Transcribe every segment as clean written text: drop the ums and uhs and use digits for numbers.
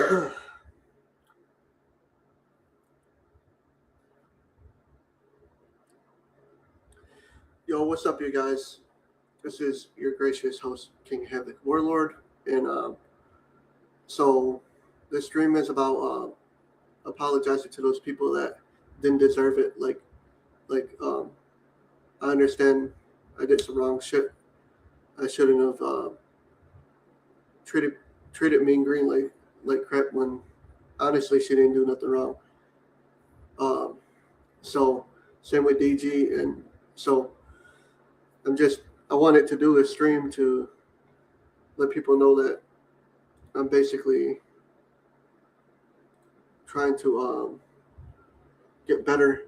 Yo, what's up, you guys? This is your gracious host, King Havoc Warlord, and so this stream is about apologizing to those people that didn't deserve it. Like, I understand I did some wrong shit. I shouldn't have treated Mean Green like crap when honestly she didn't do nothing wrong. So same with DG, and so I wanted to do a stream to let people know that I'm basically trying to get better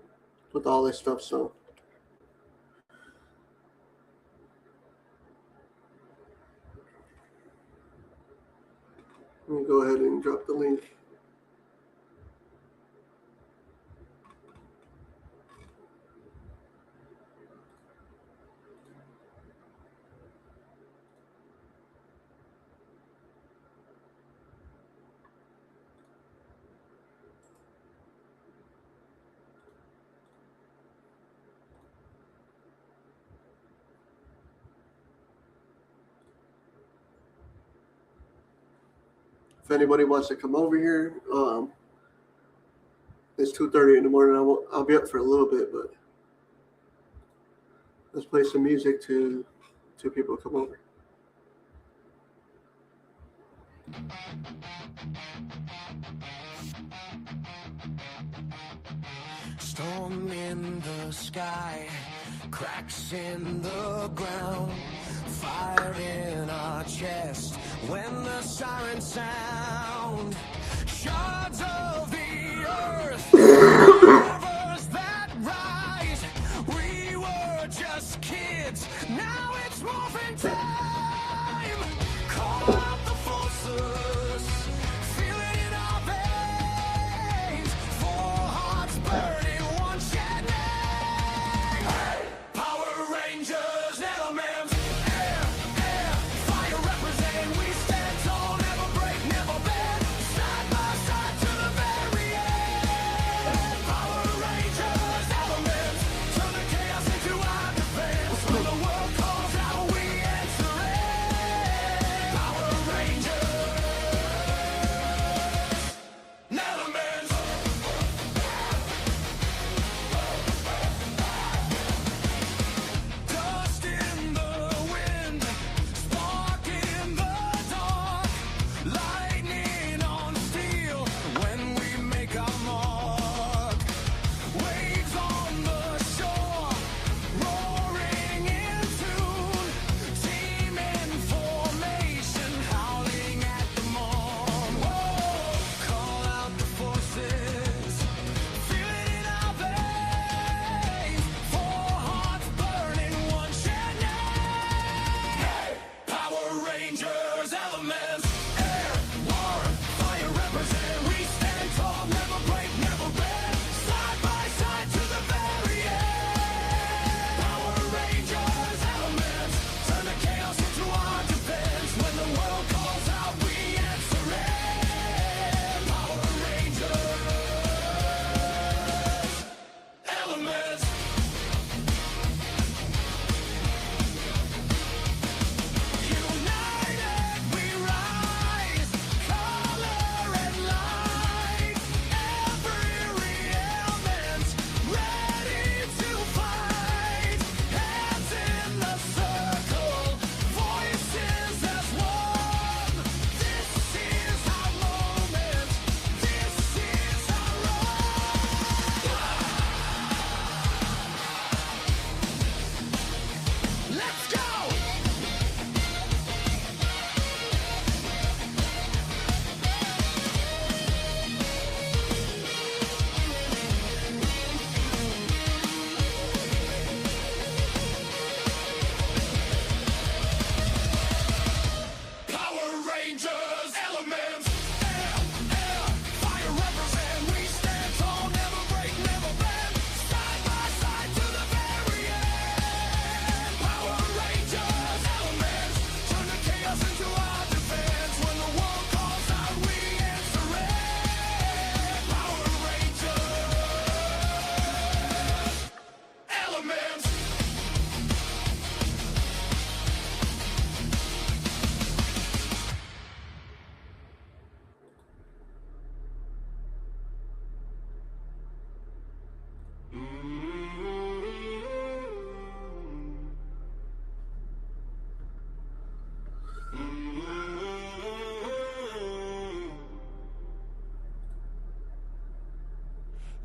with all this stuff. So let me go ahead and drop the link. If anybody wants to come over here, it's 2:30 in the morning. I'll be up for a little bit, but let's play some music to people come over. Storm in the sky, cracks in the ground, fire in our chest when the sirens sound. Shards of the earth, rivers that rise. We were just kids, now it's morphin' time. Call out the forces, feel it in our veins. Four hearts burning, one shed name. Power Rangers, elements, air, fire represent. We stand tall, never break, never bend.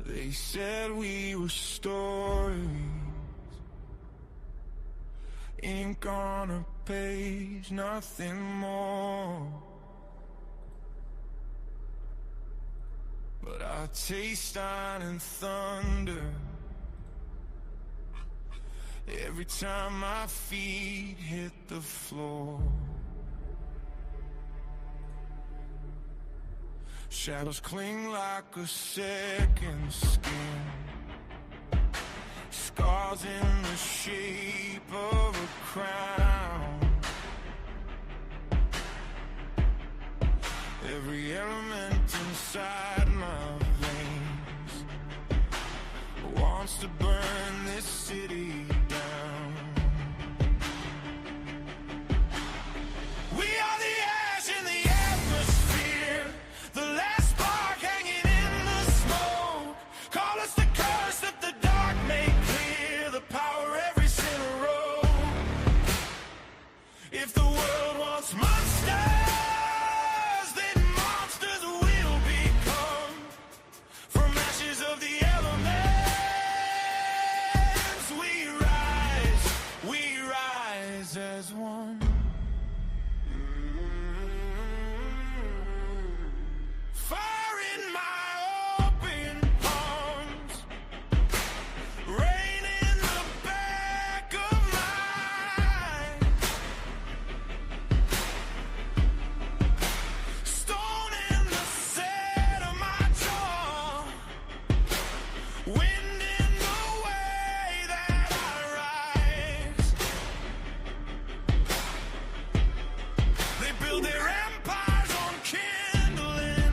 They said we were stories, ink on a page, nothing more. But I taste iron and thunder every time my feet hit the floor. Shadows cling like a second skin, scars in the shape of a crown. Every element inside my veins wants to burn this city down. We are the ash in the atmosphere, the last spark hanging in the smoke. Call us the curse that the dark made clear, the power every sinner wrote. If the world wants monsters, then monsters will become from ashes of the elements. We rise as one. Fire in my open palms, rain in the back of mine, stone in the set of my jaw, wind in the way that I rise. They build their empires on kindling,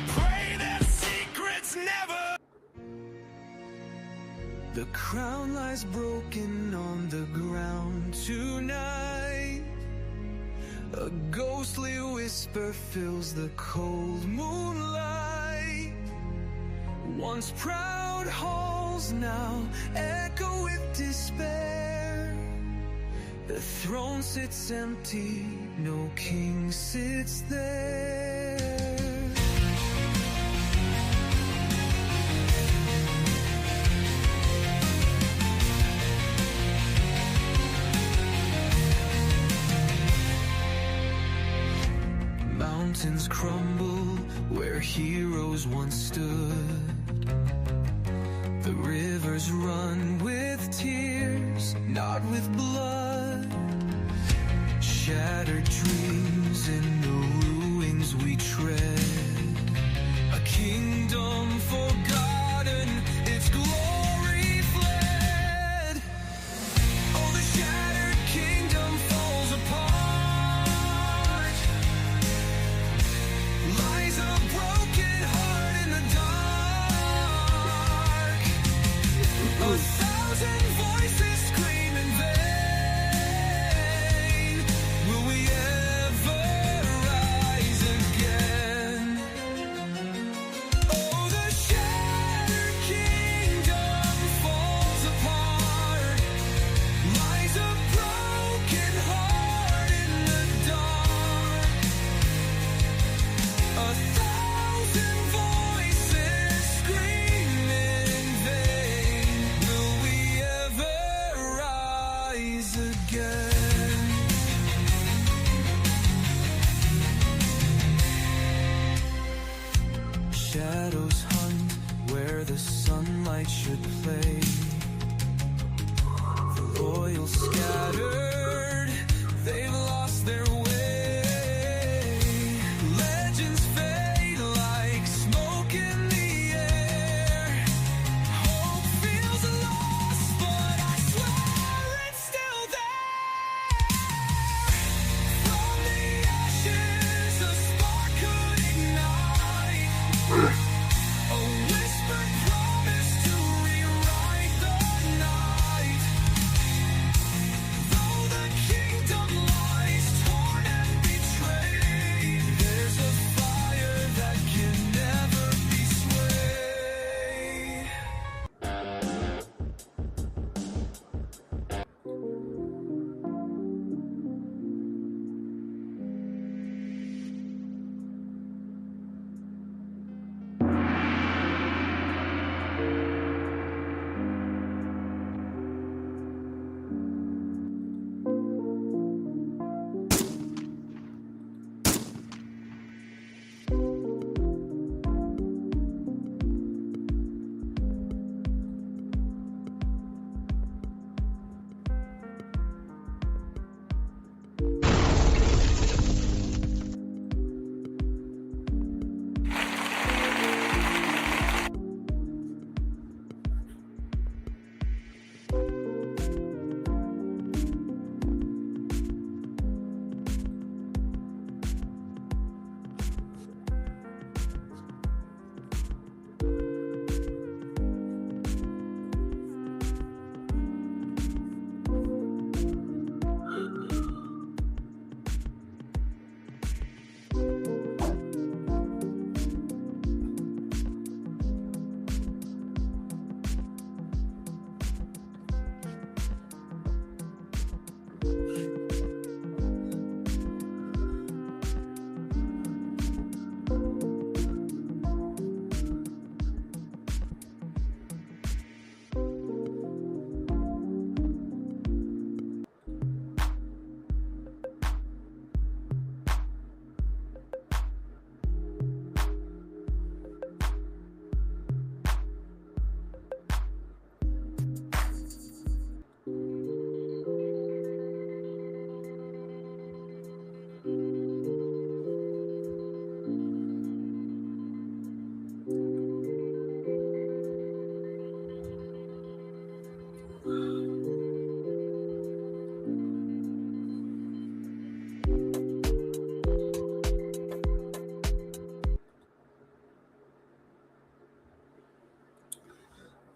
pray their secrets never. The crown lies broken on the ground tonight. A ghostly whisper fills the cold moonlight. Once proud halls now echo with despair. The throne sits empty, no king sits there. Mountains crumble where heroes once stood. The rivers run with tears, not with blood. Shattered dreams in the ruins we tread. A kingdom forgotten, its glory fled. Oh, the shattered kingdom falls apart. Lies a broken heart in the dark. A thousand voices scream in vain. Will we ever rise again? Oh, the shattered kingdom falls apart. Lies a broken heart in the dark. A thousand voices scream in vain. Will we ever rise again? Shadows hunt where the sunlight should play. The loyal scattered, they've lost their way. Legends fade like smoke in the air. Hope feels lost, but I swear it's still there. From the ashes, a spark could ignite. A whispered promise to rewrite the night. Though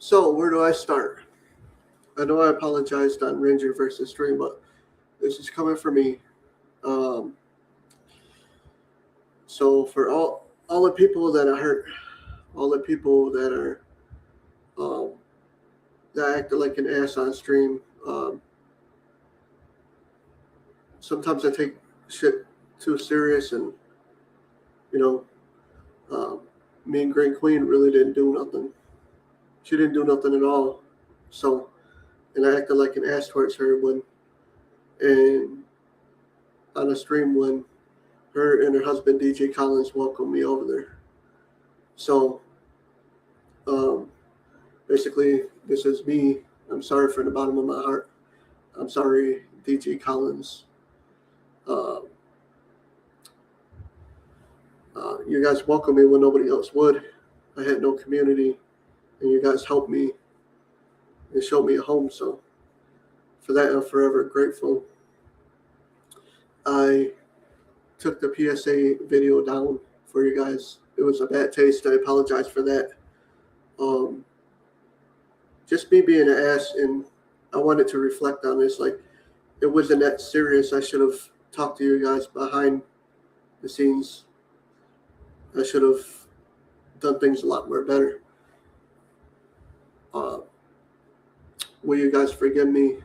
So where do I start? I know I apologized on Ranger versus Stream, but this is coming from me. So for all the people that I hurt, all the people that are that acted like an ass on stream, sometimes I take shit too serious, and me and Green Queen really didn't do nothing. She didn't do nothing at all. So, and I acted like an ass towards her and on a stream when her and her husband DJ Collins welcomed me over there. So, basically, this is me. I'm sorry from the bottom of my heart. I'm sorry, DJ Collins. You guys welcomed me when nobody else would. I had no community, and you guys helped me and showed me a home. So for that, I'm forever grateful. I took the PSA video down for you guys. It was a bad taste. I apologize for that. Just me being an ass, and I wanted to reflect on this. Like, it wasn't that serious. I should have talked to you guys behind the scenes. I should have done things a lot more better. Will you guys forgive me?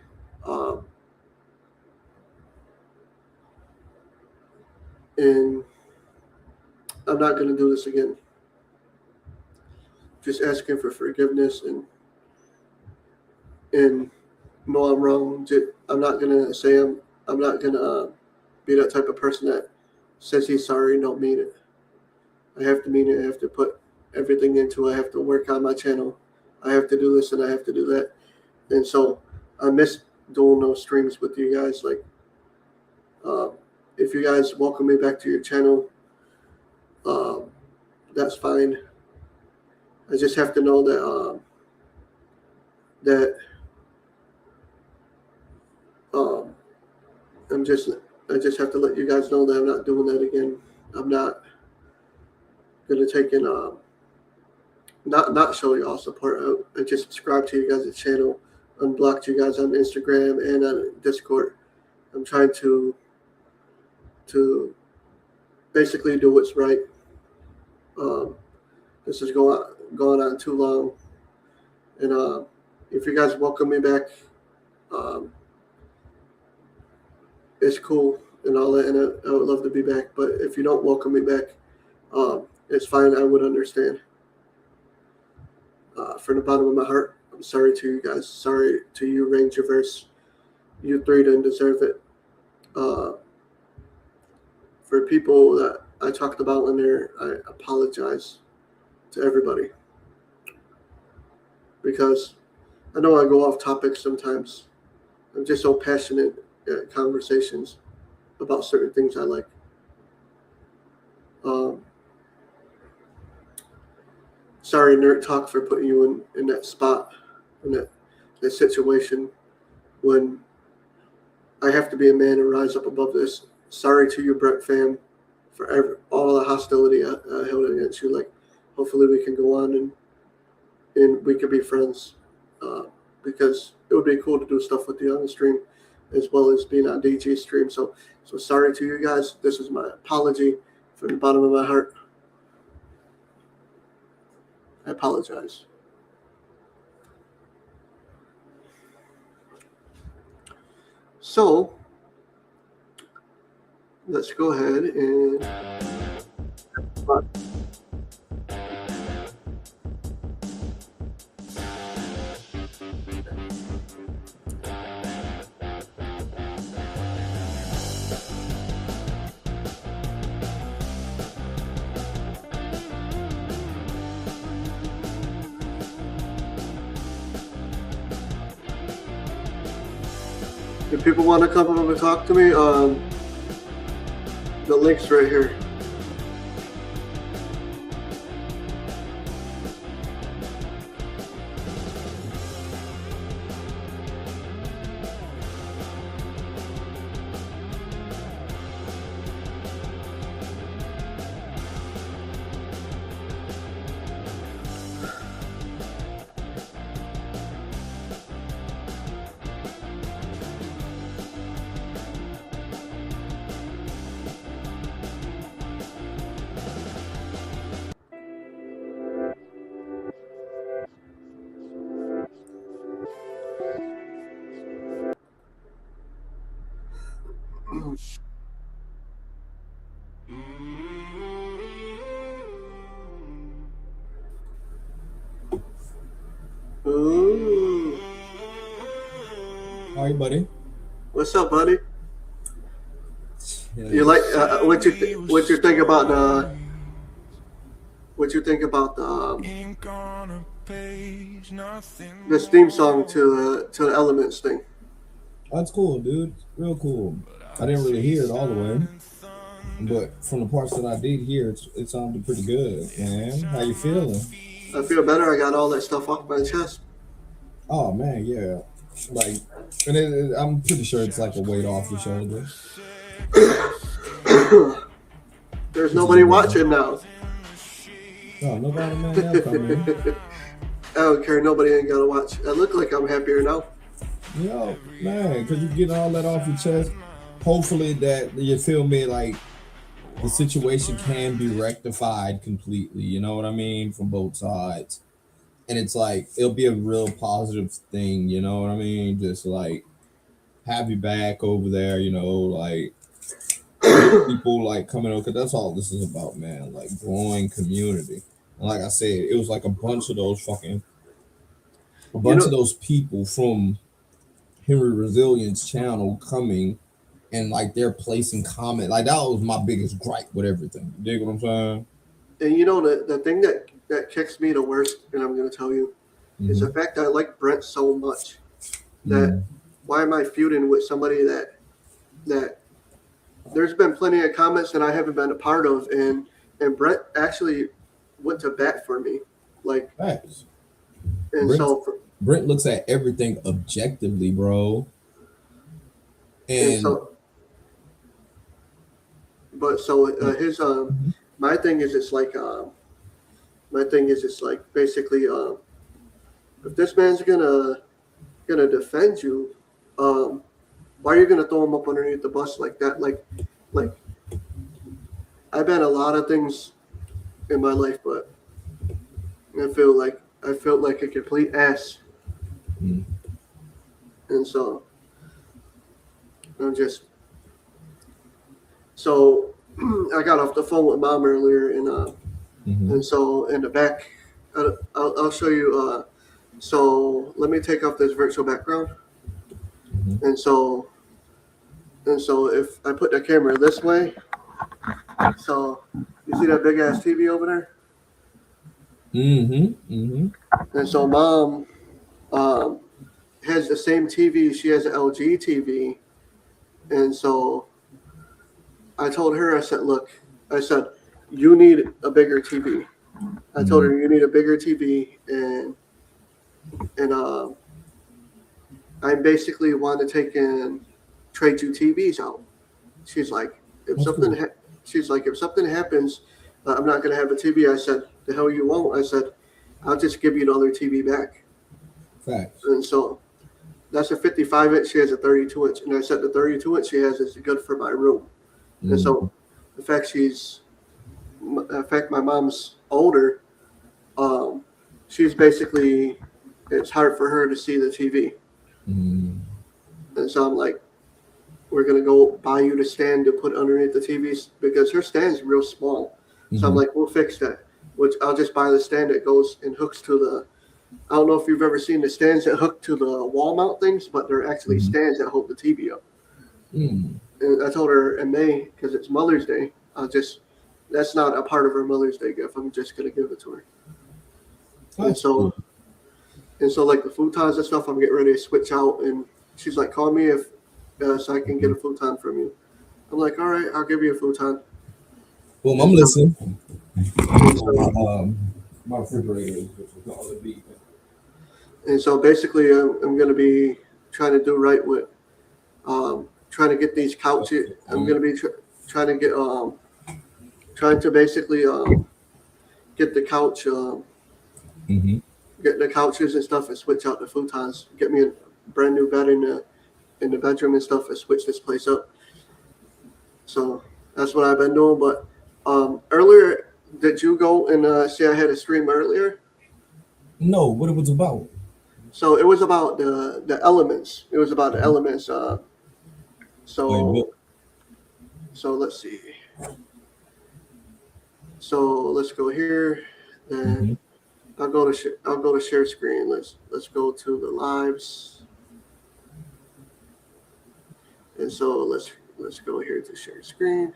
And I'm not going to do this again. Just asking for forgiveness and know I'm wrong. I'm not going to say I'm not going to be that type of person that says he's sorry and don't mean it. I have to mean it. I have to put everything into it. I have to work on my channel. I have to do this and I have to do that. And so I miss doing those streams with you guys. Like, if you guys welcome me back to your channel, that's fine. I just have to know that I just have to let you guys know that I'm not doing that again. I'm not gonna take in not show y'all support. I just subscribed to you guys' channel, unblocked you guys on Instagram and on Discord. I'm trying to basically do what's right. This is going on too long, and if you guys welcome me back, it's cool and all that, and I would love to be back. But if you don't welcome me back, it's fine. I would understand. From the bottom of my heart, I'm sorry to you guys. Sorry to you, Rangerverse. You three didn't deserve it. For people that I talked about in there, I apologize to everybody. Because I know I go off topic sometimes. I'm just so passionate at conversations about certain things I like. Sorry, Nerd Talk, for putting you in that spot, in that situation when I have to be a man and rise up above this. Sorry to you, Brett fam, for all the hostility I held against you. Like, hopefully we can go on and we can be friends, because it would be cool to do stuff with you on the stream as well as being on DJ's stream. So sorry to you guys. This is my apology from the bottom of my heart. I apologize. So let's go ahead and if people want to come up and talk to me, the link's right here. Ooh. All right, buddy. What's up, buddy? Yeah, You like what you think about the what you think about the Ink on a page, nothing this theme song to the Elements thing? that's cool, dude. Real cool. I didn't really hear it all the way, but from the parts that I did hear, it sounded pretty good, man. How you feeling? I feel better. I got all that stuff off my chest. Oh man, yeah. Like, and I'm pretty sure it's like a weight off your shoulder. There's nobody watching now. No, nobody, man. They'll come in. I don't care. Nobody ain't gotta watch. I look like I'm happier now. Yo, man, because you get all that off your chest. Hopefully that, you feel me, like the situation can be rectified completely. You know what I mean? From both sides. And it's like, it'll be a real positive thing. You know what I mean? Just like have you back over there, you know, like people like coming over. Cause that's all this is about, man. Like growing community. And like I said, it was like a bunch of those of those people from Henry Resilience channel coming and like they're placing comment. Like that was my biggest gripe with everything. You dig what I'm saying? And you know the thing that kicks me the worst, and I'm gonna tell you, is the fact that I like Brent so much that why am I feuding with somebody that there's been plenty of comments that I haven't been a part of, and Brent actually went to bat for me, like. Facts. And Brent looks at everything objectively, bro. And so, but so his my thing is it's like basically if this man's gonna defend you, why are you gonna throw him up underneath the bus like that? Like I've been a lot of things in my life, but I felt like a complete ass. And so I'm just so I got off the phone with Mom earlier, and so in the back, I'll show you. So let me take off this virtual background, and so if I put the camera this way, so you see that big ass TV over there. And so Mom has the same TV. She has an LG TV. And so I told her, I said, look, you need a bigger TV. I told her, you need a bigger TV. And I basically want to take and trade you TVs out. She's like, if something happens, I'm not going to have a TV. I said, the hell you won't. I said, I'll just give you another TV back. Facts. And so that's a 55-inch. She has a 32-inch. And I said the 32-inch she has is good for my room. And so the fact my mom's older, she's basically, it's hard for her to see the TV. And so I'm like, we're going to go buy you the stand to put underneath the TVs because her stand's real small. So I'm like, we'll fix that. Which I'll just buy the stand that goes and hooks to the, I don't know if you've ever seen the stands that hook to the wall mount things, but they're actually stands that hold the TV up. And I told her in May, because it's Mother's Day, that's not a part of her Mother's Day gift. I'm just going to give it to her. And so like the futons and stuff, I'm getting ready to switch out. And she's like, call me if so I can get a futon from you. I'm like, all right, I'll give you a futon. Well, I'm listening. My refrigerator is all the beat. And so basically, I'm going to be trying to do right with trying to get these couches. I'm going to be trying to basically get the couch, get the couches and stuff, and switch out the futons. Get me a brand new bed in the bedroom and stuff, and switch this place up. So that's what I've been doing. But earlier, did you go and see I had a stream earlier? No, what it was about? So it was about the elements. It was about the elements. So let's see. So let's go here. Then I'll go to share screen. Let's go to the lives. And so let's go here to share screen.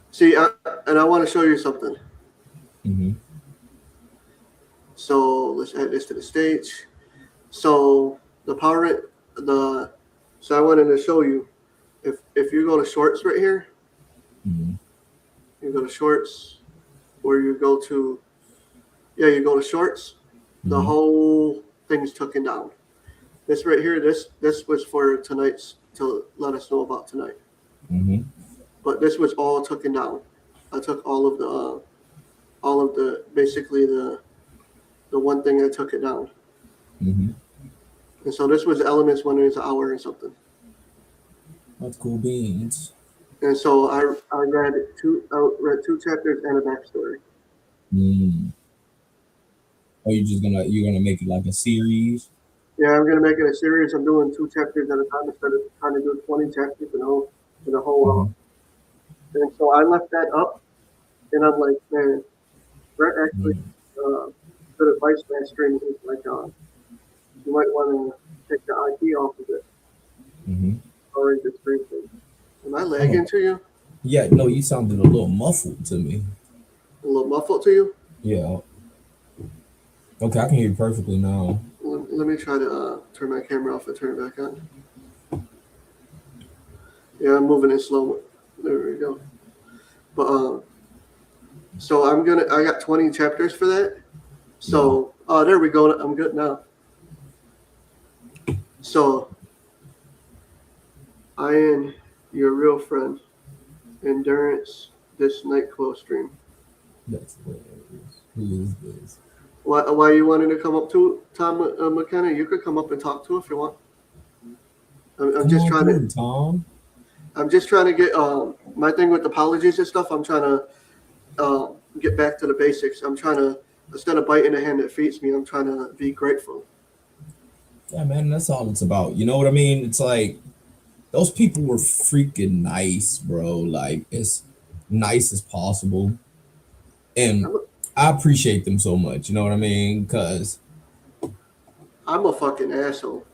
See, and I want to show you something. So let's add this to the stage. So so I wanted to show you if you go to shorts right here, you go to shorts, or you go to shorts, the whole thing's taken down. This right here, this was for tonight's, to let us know about tonight. But this was all taken down. I took all of the basically the one thing I took it down. And so this was Elements when it was an hour and something. That's cool beans. And so I read two chapters and a backstory. Oh, you're gonna make it like a series? Yeah, I'm gonna make it a series. I'm doing 2 chapters at a time instead of trying to do 20 chapters in the whole. And so I left that up, and I'm like, man, Brett actually good advice mastering is like, you might want to take the IP off of it. Or the screen thing. Am I lagging to you? Yeah, no, you sounded a little muffled to me. A little muffled to you? Yeah. Okay, I can hear you perfectly now. Let me try to turn my camera off and turn it back on. Yeah, I'm moving it slow. There we go. But so I got 20 chapters for that. So there we go. I'm good now. So I am your real friend. Endurance this NightQuil stream. That's hilarious. Who is this? Why you wanting to come up to Tom McKenna? You could come up and talk to if you want. I'm just trying to. Tom. I'm just trying to get my thing with apologies and stuff. I'm trying to get back to the basics. I'm trying to, instead of biting the hand that feeds me, I'm trying to be grateful. Yeah, man, that's all it's about. You know what I mean? It's like those people were freaking nice, bro. Like as nice as possible, and I appreciate them so much. You know what I mean? Because I'm a fucking asshole.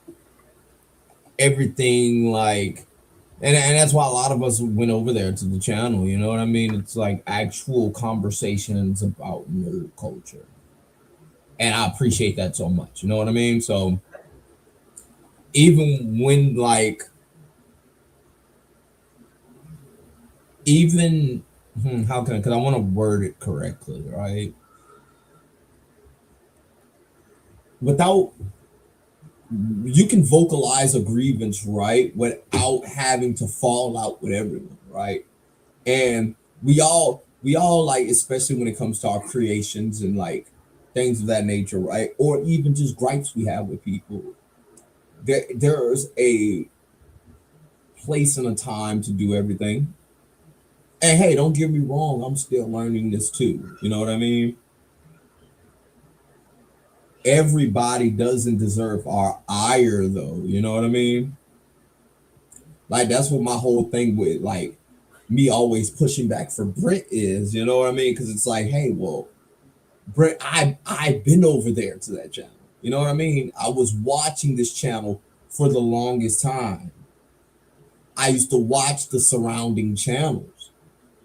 Everything like. And that's why a lot of us went over there to the channel, you know what I mean? It's like actual conversations about nerd culture. And I appreciate that so much, you know what I mean? So even when like, how can I, because I want to word it correctly, right? You can vocalize a grievance, right, without having to fall out with everyone, right? And we all like, especially when it comes to our creations and like things of that nature, right? Or even just gripes we have with people. There's a place and a time to do everything. And hey, don't get me wrong, I'm still learning this too. You know what I mean? Everybody doesn't deserve our ire though, you know what I mean? Like that's what my whole thing with like me always pushing back for Brent is, you know what I mean? Because it's like, hey, well, Brent, I've been over there to that channel, you know what I mean? I was watching this channel for the longest time. I used to watch the surrounding channels.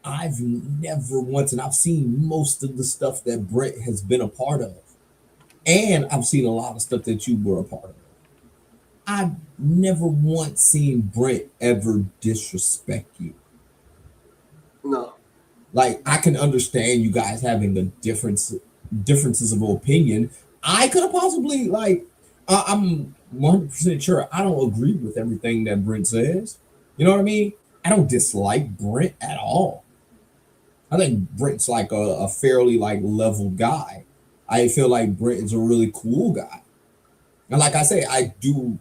I've never once, and I've seen most of the stuff that Brent has been a part of. And I've seen a lot of stuff that you were a part of. I've never once seen Brent ever disrespect you. No. Like, I can understand you guys having the differences of opinion. I could have possibly, like, I'm 100% sure I don't agree with everything that Brent says. You know what I mean? I don't dislike Brent at all. I think Brent's like a fairly, like, level guy. I feel like Brent is a really cool guy. And like I say, I do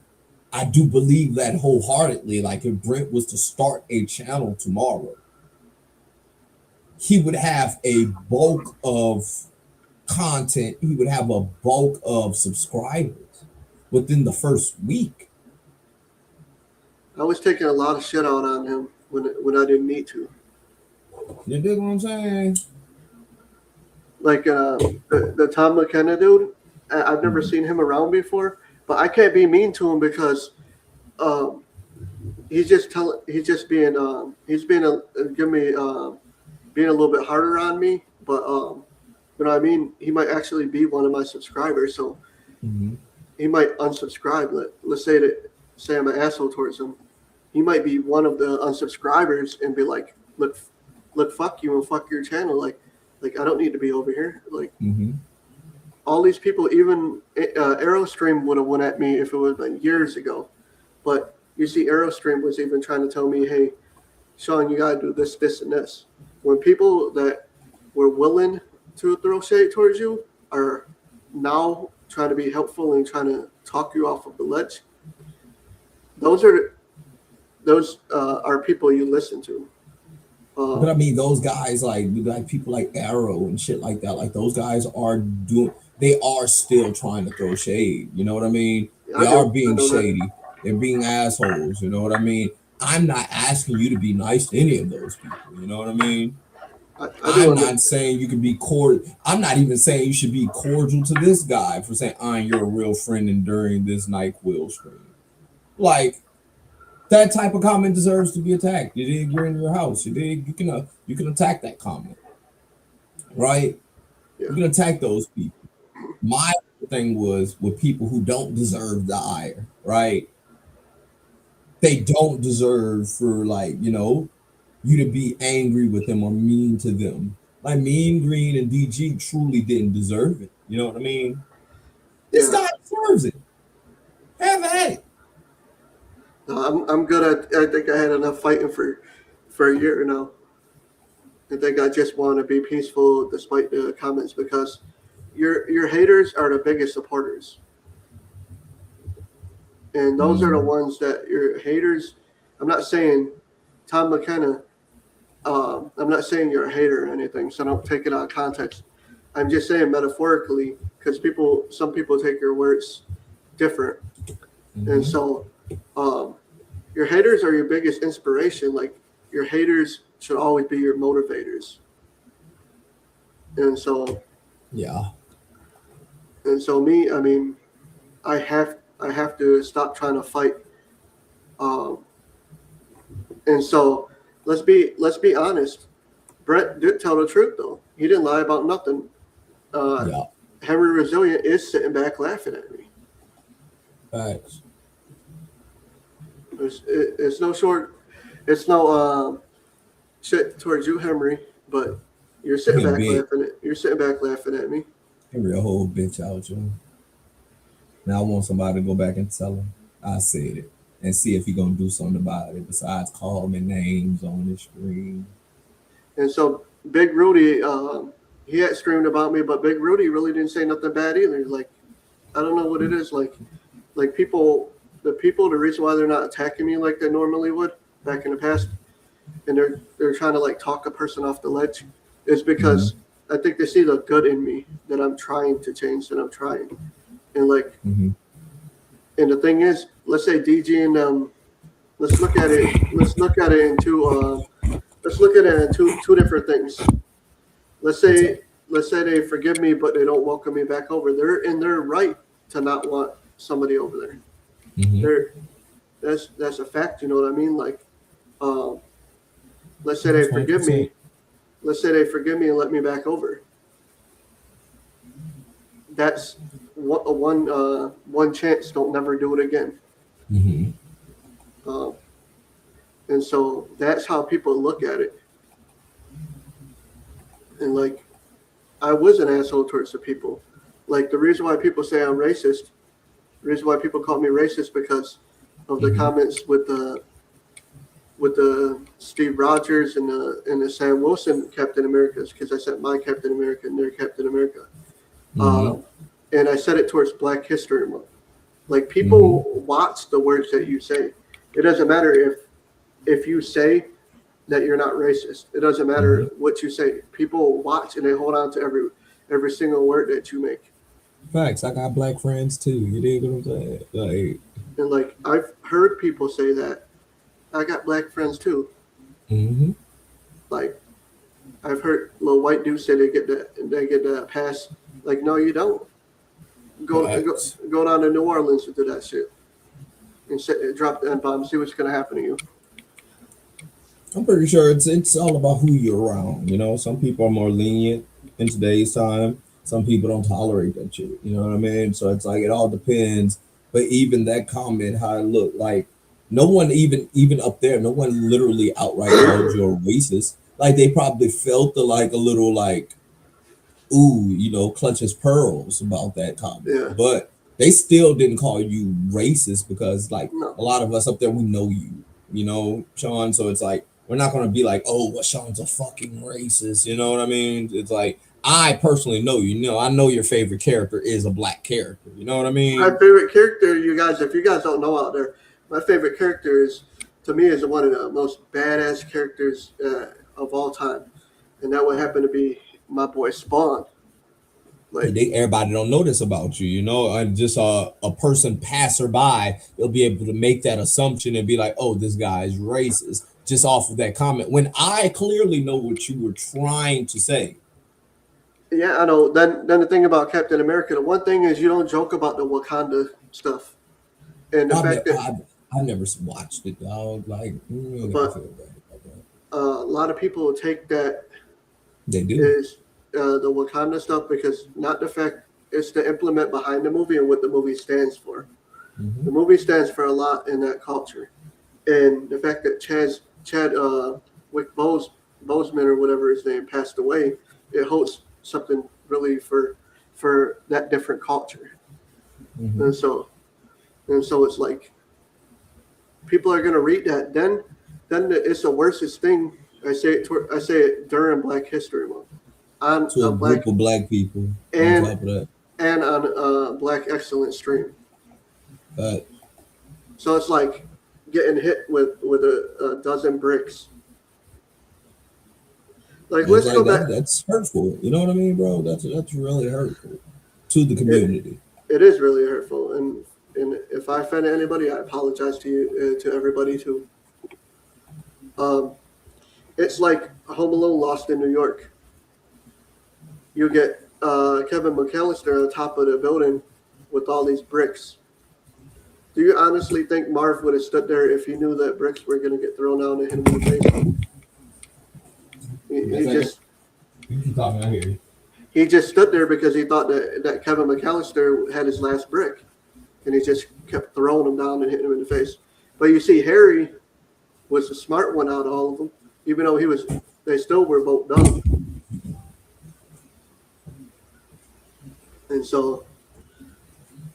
believe that wholeheartedly. Like if Brent was to start a channel tomorrow, he would have a bulk of content. He would have a bulk of subscribers within the first week. I was taking a lot of shit out on him when I didn't need to. You dig what I'm saying? Like the Tom McKenna dude, I've never seen him around before, but I can't be mean to him because he's just being being a little bit harder on me, but you know what I mean, he might actually be one of my subscribers, so Mm-hmm. he might unsubscribe. Let's say I'm an asshole towards him. He might be one of the unsubscribers and be like, look, fuck you and fuck your channel. Like I don't need to be over here. Like Mm-hmm. all these people, even Aerostream would have went at me if it was been years ago. But you see, Aerostream was even trying to tell me, hey, Sean, you gotta do this, this, and this. When people that were willing to throw shade towards you are now trying to be helpful and trying to talk you off of the ledge, those are people you listen to. But I mean, those guys like people like Arrow and shit like that. Like those guys they are still trying to throw shade. You know what I mean? They are being shady. They're being assholes. You know what I mean? I'm not asking you to be nice to any of those people. You know what I mean? I'm not saying you can be cordial. I'm not even saying you should be cordial to this guy for saying, you're a real friend enduring this NyQuil stream. Like, that type of comment deserves to be attacked. You dig? You're in your house. You dig? You can attack that comment, right? Yeah. You can attack those people. My thing was with people who don't deserve the ire, right? They don't deserve for you to be angry with them or mean to them. Like Mean Green and DG truly didn't deserve it. You know what I mean? This guy deserves it. Have at it. I'm good. I think I had enough fighting for a year now. I think I just want to be peaceful despite the comments, because your haters are the biggest supporters, and those are the ones that your haters. I'm not saying Tom McKenna. I'm not saying you're a hater or anything, so don't take it out of context. I'm just saying metaphorically, because some people take your words different, and so your haters are your biggest inspiration. Like your haters should always be your motivators, and so me, I mean, I have to stop trying to fight, and so. Let's be honest. Brett did tell the truth, though. He didn't lie about nothing. Henry Resilient is sitting back laughing at me. Thanks. It's no shit towards you, Henry, but you're sitting back laughing at. You're sitting back laughing at me. Henry a whole bitch out, Joe. Now I want somebody to go back and tell him I said it. And see if he's gonna do something about it besides call me names on the screen. And so Big Rudy, he had streamed about me, but Big Rudy really didn't say nothing bad either. He's like, I don't know what it is. Like the reason why they're not attacking me like they normally would back in the past, and they're trying to like talk a person off the ledge, is because I think they see the good in me that I'm trying to change, that I'm trying, and like. And the thing is, let's say DG and let's look at it in two different things. Let's say they forgive me, but they don't welcome me back over. They're in their right to not want somebody over there. That's a fact. You know what I mean? Like, let's say they forgive me. Let's say they forgive me and let me back over. That's one chance. Don't never do it again. And so that's how people look at it. And like, I was an asshole towards the people. Like the reason why people say I'm racist, the reason why people call me racist, because of the comments with the Steve Rogers and the Sam Wilson Captain Americas, because I said my Captain America and their Captain America. And I said it towards Black History Month. Like people watch the words that you say. It doesn't matter if you say that you're not racist. It doesn't matter what you say. People watch and they hold on to every single word that you make. Facts. I got black friends too. You dig what I'm saying? Like, and like I've heard people say that. I got black friends too. Mm-hmm. Like I've heard little white dudes say they get that pass. Like, no, you don't. Go down to New Orleans and do that shit and drop the N-bomb. See what's gonna happen to you. I'm pretty sure it's all about who you're around. You know, some people are more lenient in today's time. Some people don't tolerate that shit. You know what I mean? So it's like it all depends. But even that comment, how it looked like, no one even up there, no one literally outright called you a racist. Like they probably felt the like a little like, ooh, you know, clutches pearls about that comment. Yeah. But they still didn't call you racist because like No. a lot of us up there we know you know, Sean. So it's like we're not gonna be like, oh, well, Sean's a fucking racist. You know what I mean? It's like I personally know you. Know I know your favorite character is a black character. You know what I mean? My favorite character, you guys, if you guys don't know out there, my favorite character is, to me, is one of the most badass characters of all time, and that would happen to be my boy Spawn. Like, Everybody don't know this about you, you know. And just a person passerby, they'll be able to make that assumption and be like, "Oh, this guy is racist," just off of that comment. When I clearly know what you were trying to say. yeah, I know. Then the thing about Captain America, the one thing is you don't joke about the Wakanda stuff, and the fact that I've never watched it, dog. Like, but a lot of people take that they do. is the Wakanda stuff because not the fact it's the implement behind the movie and what the movie stands for. Mm-hmm. The movie stands for a lot in that culture, and the fact that Chadwick Boseman or whatever his name passed away, it holds something really for that different culture, Mm-hmm. and so it's like people are gonna read that. Then it's the worstest thing. I say it during Black History Month on To a group of black people and on top of that. and on Black Excellence stream. But So it's like getting hit with a dozen bricks. Like let's go back. that's hurtful. You know what I mean, bro? That's really hurtful to the community. It is really hurtful, and if I offended anybody, I apologize to you, to everybody too. It's like Home Alone Lost in New York. You get Kevin McAllister on top of the building with all these bricks. Do you honestly think Marv would have stood there if he knew that bricks were going to get thrown down and hit him in the face? You keep talking, I hear you. He just stood there because he thought that Kevin McAllister had his last brick, and he just kept throwing them down and hitting him in the face. But you see, Harry was the smart one out of all of them, even though they still were both dumb. And so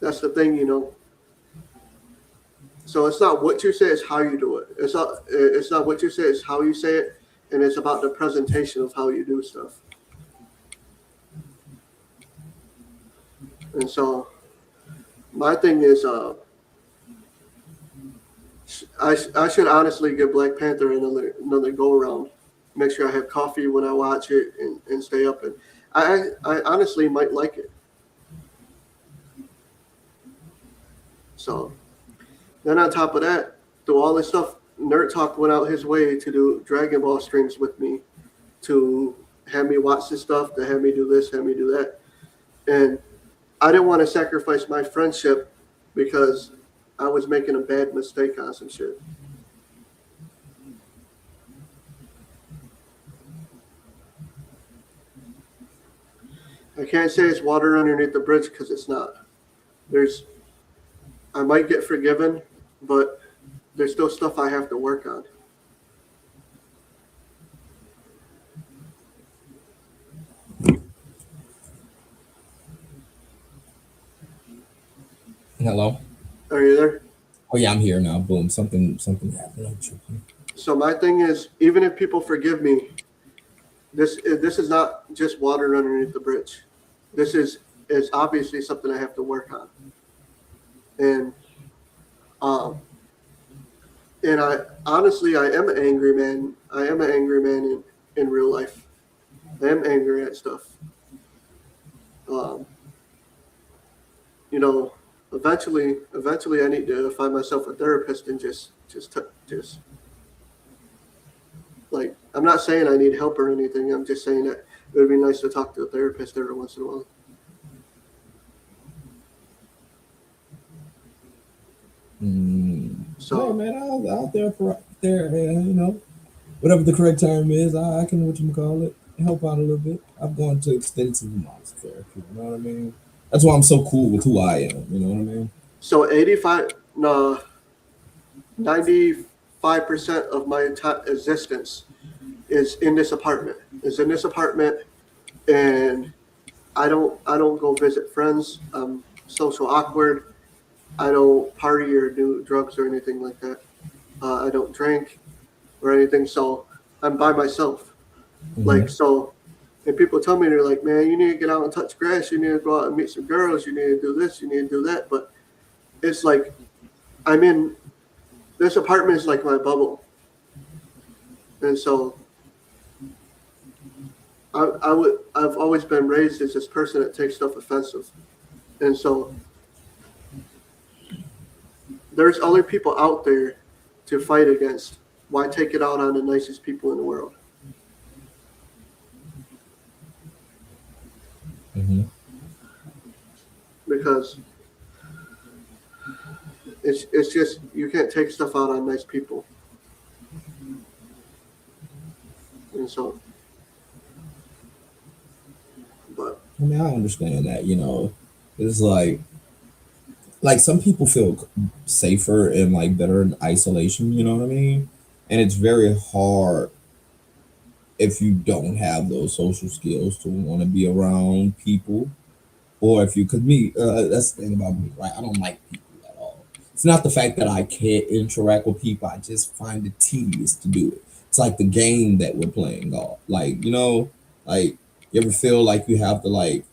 that's the thing, you know. So it's not what you say, it's how you do it. It's not what you say, it's how you say it, and it's about the presentation of how you do stuff. And so my thing is I should honestly give Black Panther another go around. Make sure I have coffee when I watch it and stay up. And I honestly might like it. So then on top of that, through all this stuff, Nerd Talk went out his way to do Dragon Ball streams with me, to have me watch this stuff, to have me do this, have me do that. And I didn't want to sacrifice my friendship because I was making a bad mistake on some shit. I can't say it's water underneath the bridge because it's not. I might get forgiven, but there's still stuff I have to work on. Hello? Are you there? Oh yeah, I'm here now. Boom. Something happened. So my thing is, even if people forgive me, this is not just water underneath the bridge. This is obviously something I have to work on. And I honestly, I am an angry man. I am an angry man in real life. I am angry at stuff. You know, eventually I need to find myself a therapist and just like, I'm not saying I need help or anything. I'm just saying that it would be nice to talk to a therapist every once in a while. So, man, out there, you know, whatever the correct term is, I can what you call it, help out a little bit. I've gone to extensive amounts of therapy. You know what I mean? That's why I'm so cool with who I am. You know what I mean? So 95% of my existence is in this apartment. And I don't go visit friends. I'm social awkward. I don't party or do drugs or anything like that. I don't drink or anything. So I'm by myself. Like, so, and people tell me, they're like, man, you need to get out and touch grass. You need to go out and meet some girls. You need to do this. You need to do that. But it's like, this apartment is like my bubble. And so I've always been raised as this person that takes stuff offensive. And so there's other people out there to fight against. Why take it out on the nicest people in the world? Because it's just, you can't take stuff out on nice people. And so, but I mean, I understand that, you know, it's like some people feel safer and like better in isolation, you know what I mean? And it's very hard if you don't have those social skills to want to be around people, or if you, because me, that's the thing about me, right? I don't like people at all. It's not the fact that I can't interact with people, I just find it tedious to do it. It's like the game that we're playing golf. Like, you know, like, you ever feel like you have to like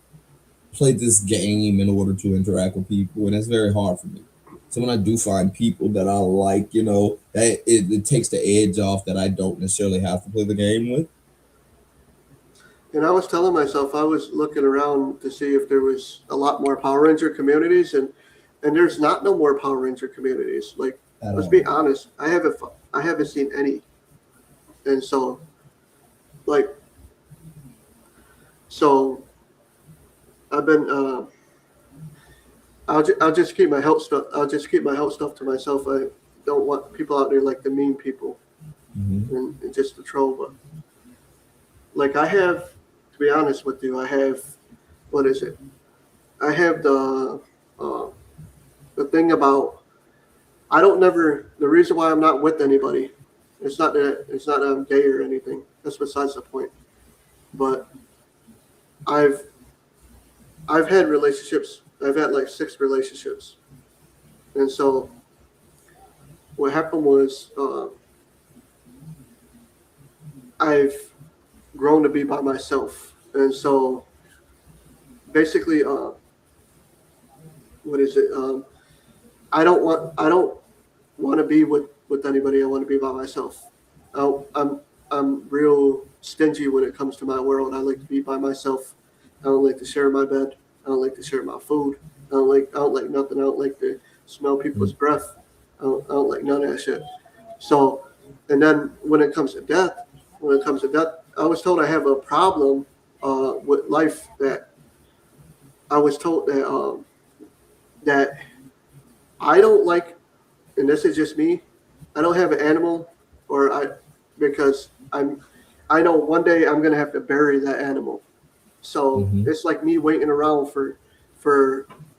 play this game in order to interact with people, and it's very hard for me. So when I do find people that I like, you know, that it takes the edge off, that I don't necessarily have to play the game with. And I was telling myself, I was looking around to see if there was a lot more Power Ranger communities, and there's not no more Power Ranger communities. Like, let's be honest, I haven't seen any. And so, like, so I've been, I'll just keep my health stuff. I'll just keep my health stuff to myself. I don't want people out there like the mean people and just the troll. But like, I have, to be honest with you, I have, what is it? I have the thing about, the reason why I'm not with anybody, it's not that I'm gay or anything. That's besides the point. But I've had relationships. I've had like 6 relationships. And so what happened was, I've grown to be by myself. And so basically, what is it? I don't want to be with anybody. I want to be by myself. I'm real stingy when it comes to my world. I like to be by myself. I don't like to share my bed. I don't like to share my food. I don't like nothing. I don't like to smell people's breath. I don't like none of that shit. So, and then when it comes to death, I was told I have a problem with life, that I was told that that I don't like, and this is just me, I don't have an animal, because I know one day I'm gonna have to bury that animal. So it's like me waiting around for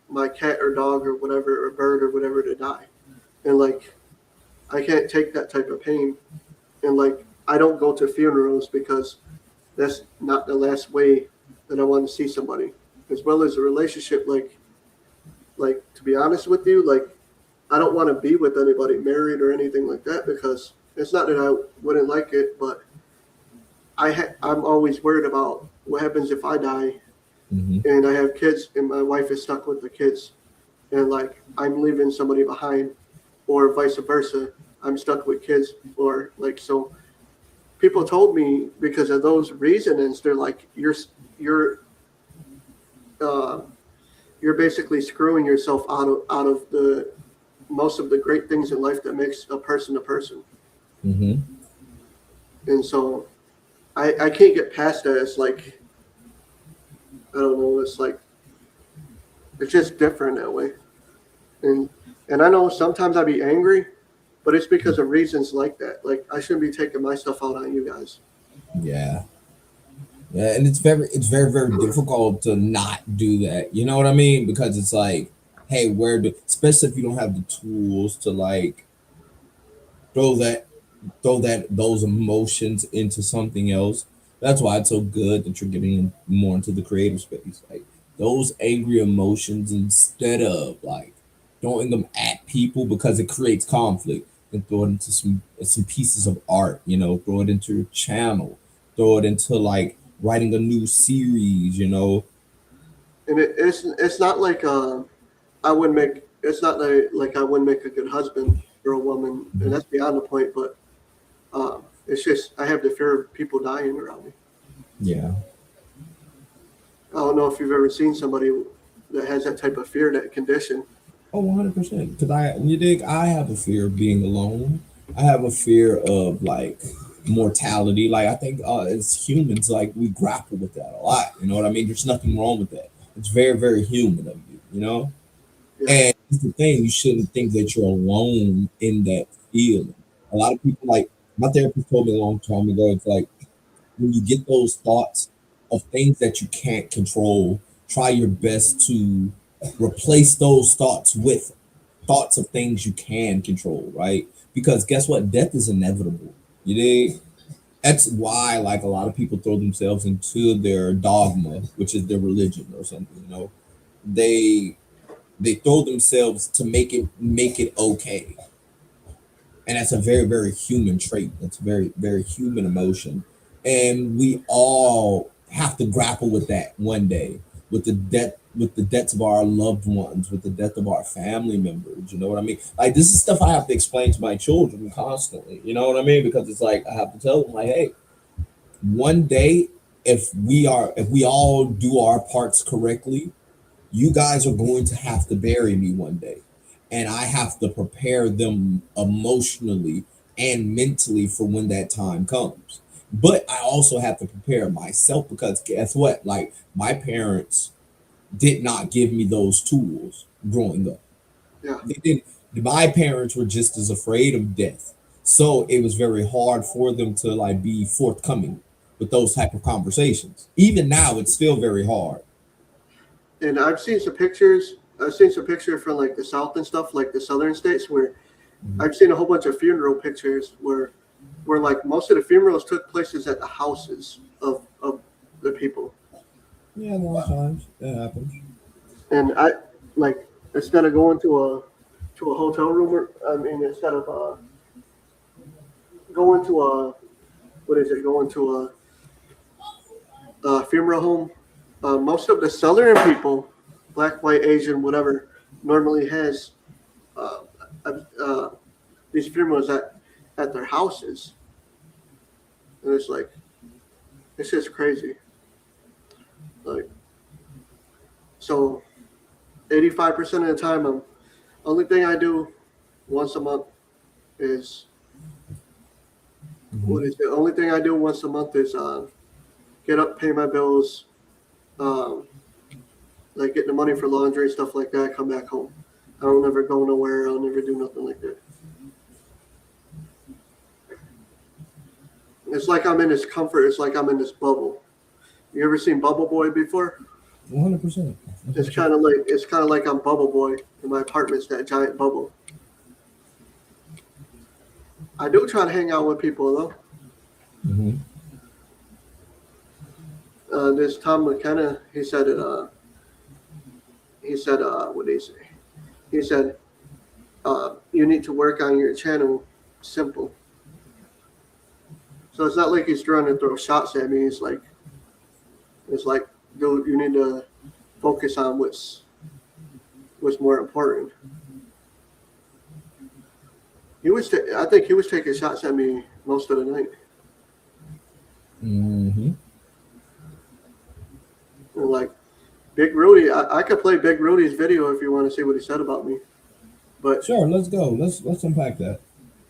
my cat or dog or whatever, or bird or whatever, to die. And like, I can't take that type of pain. And like, I don't go to funerals because that's not the last way that I want to see somebody. As well as a relationship, like to be honest with you, like, I don't want to be with anybody married or anything like that, because it's not that I wouldn't like it, but I'm always worried about what happens if I die, and I have kids and my wife is stuck with the kids, and like, I'm leaving somebody behind, or vice versa. I'm stuck with kids, or like, so people told me, because of those reasons, they're like, you're basically screwing yourself out of the most of the great things in life that makes a person a person. And so I can't get past that. It's like, I don't know, it's like, it's just different that way. And I know sometimes I'd be angry, but it's because of reasons like that. Like, I shouldn't be taking my stuff out on you guys. Yeah. Yeah, and it's very difficult to not do that. You know what I mean? Because it's like, hey, where do, especially if you don't have the tools to like throw that those emotions into something else. That's why it's so good that you're getting more into the creative space. Like those angry emotions, instead of like throwing them at people because it creates conflict, and throw it into some pieces of art. You know, throw it into your channel, throw it into like writing a new series. You know, And it's not like I wouldn't make, it's not like I wouldn't make a good husband or a woman, and that's beyond the point. But it's just I have the fear of people dying around me. yeah. I don't know if you've ever seen somebody that has that type of fear, that condition. Oh, 100%. Because you dig, I have a fear of being alone. I have a fear of like mortality. Like I think as humans, like we grapple with that a lot. You know what I mean? There's nothing wrong with that. It's very human of you. You know, Yeah. and it's the thing. You shouldn't think that you're alone in that feeling. A lot of people, like my therapist told me a long time ago. It's like when you get those thoughts of things that you can't control, try your best to replace those thoughts with thoughts of things you can control, right? Because guess what? Death is inevitable. You dig? That's why, like, a lot of people throw themselves into their dogma, which is their religion or something. You know, they throw themselves to make it okay, and that's a very human trait. That's a very human emotion, and we all have to grapple with that one day, with the deaths of our loved ones, with the death of our family members. You know what I mean? Like this is stuff I have to explain to my children constantly. You know what I mean? Because it's like I have to tell them, like, hey, one day, if we all do our parts correctly, you guys are going to have to bury me one day, and I have to prepare them emotionally and mentally for when that time comes. But I also have to prepare myself, because guess what? Like my parents did not give me those tools growing up. Yeah. They didn't. My parents were just as afraid of death, so it was very hard for them to like be forthcoming with those type of conversations. Even now, it's still very hard. And I've seen some pictures. I've seen some pictures from like the South and stuff, like the Southern states, where I've seen a whole bunch of funeral pictures where like most of the funerals took places at the houses of the people. Yeah, a lot of times that happens. And I like, instead of going to a hotel room, or I mean, instead of going to a, what is it? Going to a funeral home. Most of the Southern people, black, white, Asian, whatever, normally has uh, uh, these funerals at their houses, and it's like, it's just crazy. Like, so 85% of the time, only thing I do once a month is, what is the only thing I do once a month is get up, pay my bills, um, like get the money for laundry, stuff like that. Come back home. I don't ever go nowhere. I'll never do nothing like that. It's like I'm in this comfort. It's like I'm in this bubble. You ever seen Bubble Boy before? 100%. It's kind of like I'm Bubble Boy, and my apartment's that giant bubble. I do try to hang out with people though. Mm-hmm. This Tom McKenna, he said it. What did he say? He said, you need to work on your channel. Simple. So it's not like he's trying to throw shots at me. It's like, dude, you need to focus on what's more important. I think he was taking shots at me most of the night. Mm-hmm. And like Big Rudy, I could play Big Rudy's video if you want to see what he said about me. But Sure, let's go. Let's unpack that.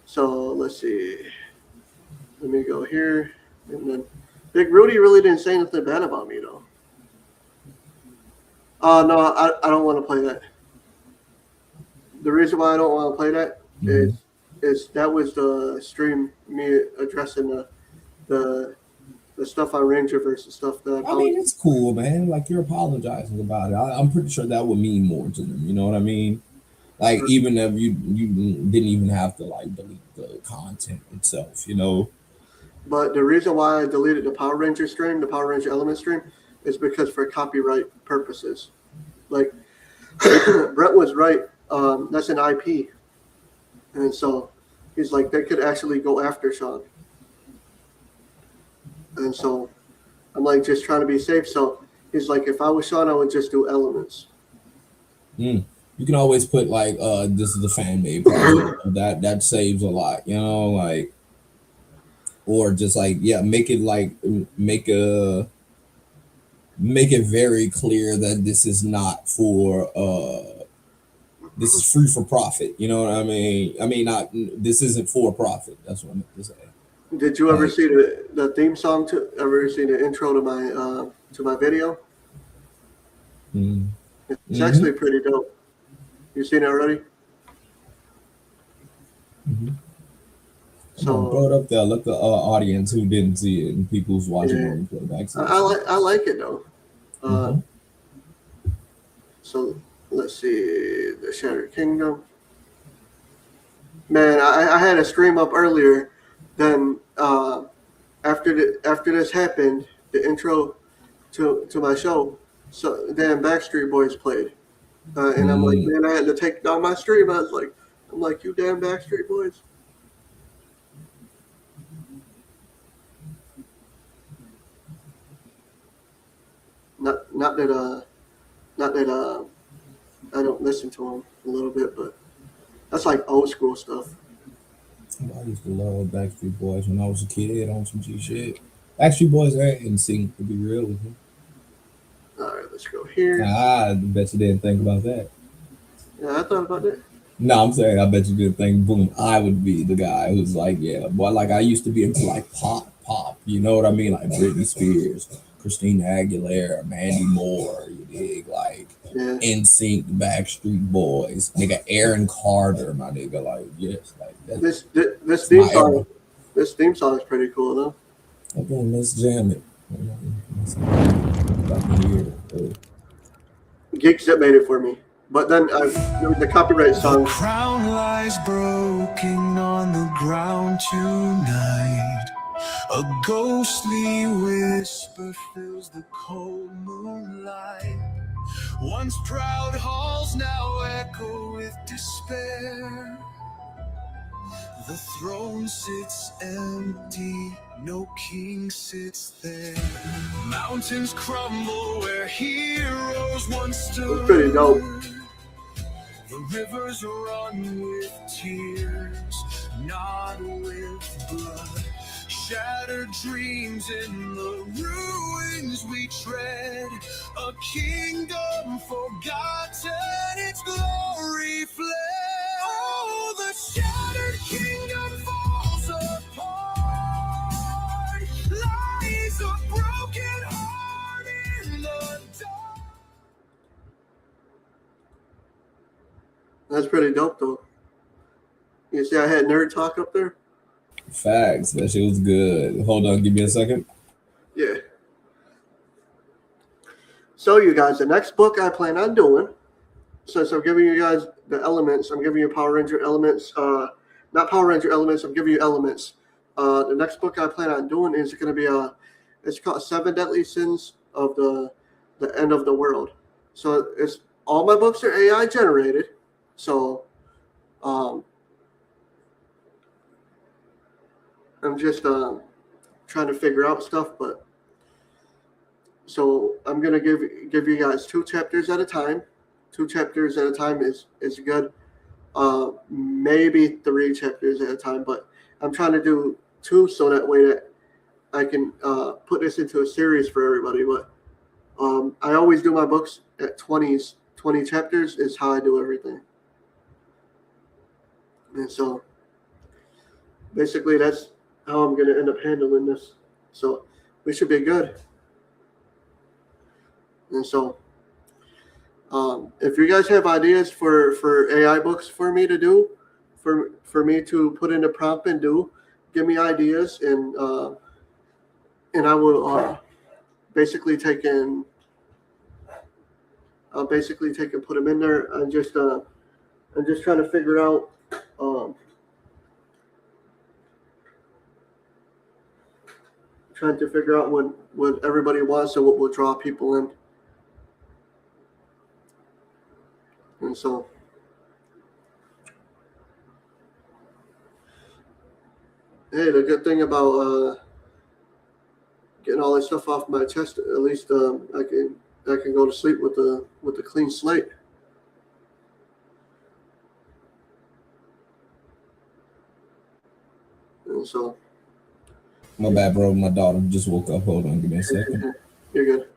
so let's see. Let me go here. And then Big Rudy really didn't say anything bad about me, though. No, I don't want to play that. The reason why I don't want to play that is that was the stream me addressing the stuff on Rangerverse and stuff that I mean, it's cool, man. Like, you're apologizing about it. I'm pretty sure that would mean more to them. You know what I mean? Like, even if you didn't even have to like delete the content itself, you know. But the reason why I deleted the Power Ranger stream, the Power Ranger Element stream, is because for copyright purposes. Like Brett was right. That's an IP, and so he's like they could actually go after Sean. And so I'm like just trying to be safe. So he's like, if I was Sean, I would just do elements. You can always put like, this is a fan made project. that saves a lot, you know, like, or just like, yeah, make it very clear that this is not for this is free for profit. You know what I mean? I mean, not this isn't for profit. That's what I meant to say. Did you ever see the theme song to? Ever see the intro to my video? It's actually pretty dope. You seen it already? So throw it up there. Let the audience who didn't see it and people who's watching on the playback. I like it though. So let's see the Shattered Kingdom. Man, I had a stream up earlier. Then after this happened, the intro to my show, so then Backstreet Boys played, and I'm like, man, I had to take down my stream. I'm like, you damn Backstreet Boys. Not that I don't listen to them a little bit, but that's like old school stuff. I used to love Backstreet Boys when I was a kid on some G shit. Backstreet Boys are NSYNC, to be real with you. All right, let's go here. I bet you didn't think about that. Yeah, I thought about that. No, I'm saying I bet you didn't think, boom, I would be the guy who's like, yeah, boy, like I used to be into like pop, you know what I mean? Like Britney Spears, Christina Aguilera, Mandy Moore, you dig? Like NSYNC, Backstreet Boys, nigga, Aaron Carter, my nigga, like, yes, like this theme song. This theme song is pretty cool though. Okay, let's jam it. Geeks that made it for me. But then the copyright song. The crown lies broken on the ground tonight. A ghostly whisper fills the cold moonlight. Once proud halls now echo with despair. The throne sits empty, no king sits there. Mountains crumble where heroes once stood. That's pretty dope. The rivers run with tears, not with blood. Shattered dreams in the ruins we tread. A kingdom forgotten, its glory fled. Oh, the shattered kingdom falls apart. Lies a broken heart in the dark. That's pretty dope though. You see I had Nerd Talk up there? Facts. That shit was good. Hold on, give me a second. Yeah. So you guys, the next book I plan on doing, since I'm giving you guys the elements, I'm giving you Power Ranger elements, not Power Ranger elements, I'm giving you elements. The next book I plan on doing is going to be it's called 7 Deadly Sins of the End of the World. So it's all my books are AI generated. So I'm just trying to figure out stuff, but so I'm gonna give you guys 2 chapters at a time. 2 chapters at a time is good. Maybe 3 chapters at a time, but I'm trying to do 2 so that way that I can put this into a series for everybody. But I always do my books at 20 chapters is how I do everything. And so basically that's how I'm going to end up handling this. So we should be good. And so, if you guys have ideas for AI books for me to do, for me to put in a prompt and do, give me ideas, and I will basically take and put them in there. I'm just trying to figure out. Trying to figure out what everybody wants and what will draw people in. And so, hey, the good thing about getting all this stuff off my chest, at least I can go to sleep with a clean slate. And so, My bad, bro. My daughter just woke up. Hold on, give me a second. You're good.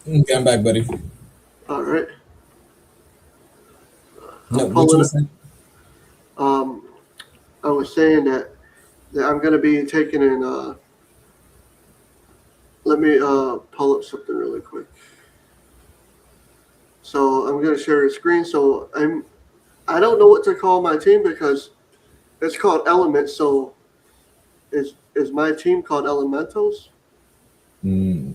Okay, I'm back, buddy. All right. No, I'm what you pulling were it. saying? I was saying that I'm going to be taking in. Let me pull up something really quick. So I'm going to share a screen. So I don't know what to call my team because it's called Element. So is my team called Elementals? Mm.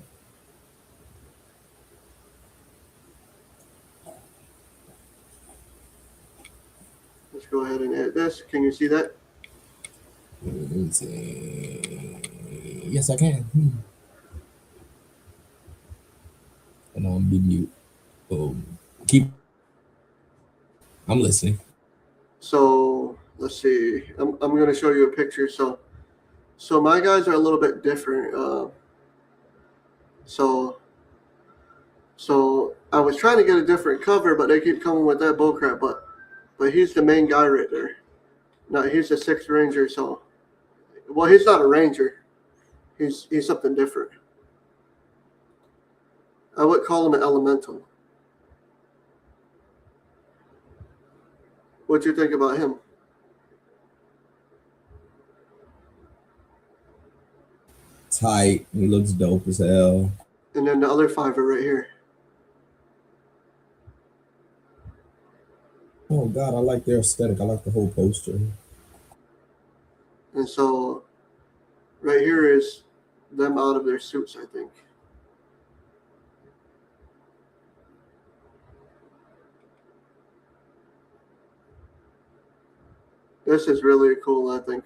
Let's go ahead and edit this. Can you see that? Let me see. Yes, I can. And I'll be mute. Keep. I'm listening. So let's see. I'm going to show you a picture. So my guys are a little bit different. So I was trying to get a different cover, but they keep coming with that bullcrap. But he's the main guy right there. No, he's the 6th Ranger. So, well, he's not a Ranger. He's something different. I would call him an Elemental. What you think about him? Tight. He looks dope as hell. And then the other 5 are right here. Oh God, I like their aesthetic. I like the whole poster. And so Right here is them out of their suits, I think. This is really cool, I think.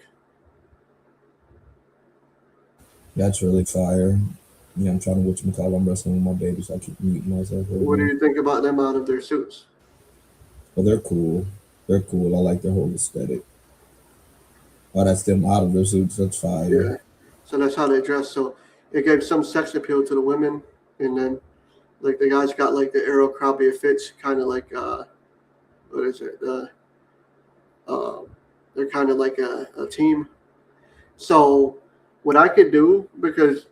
That's really fire. Yeah, I'm trying to whatchamacallit, I'm wrestling with my baby, so I keep muting myself. What do you think about them out of their suits? Well, they're cool. They're cool. I like their whole aesthetic. Oh, that's them out of their suits. That's fire. Yeah. So that's how they dress. So it gave some sex appeal to the women, and then like the guys got like the Abercrombie fits, kind of like what is it? They're kind of like a team. So what I could do, because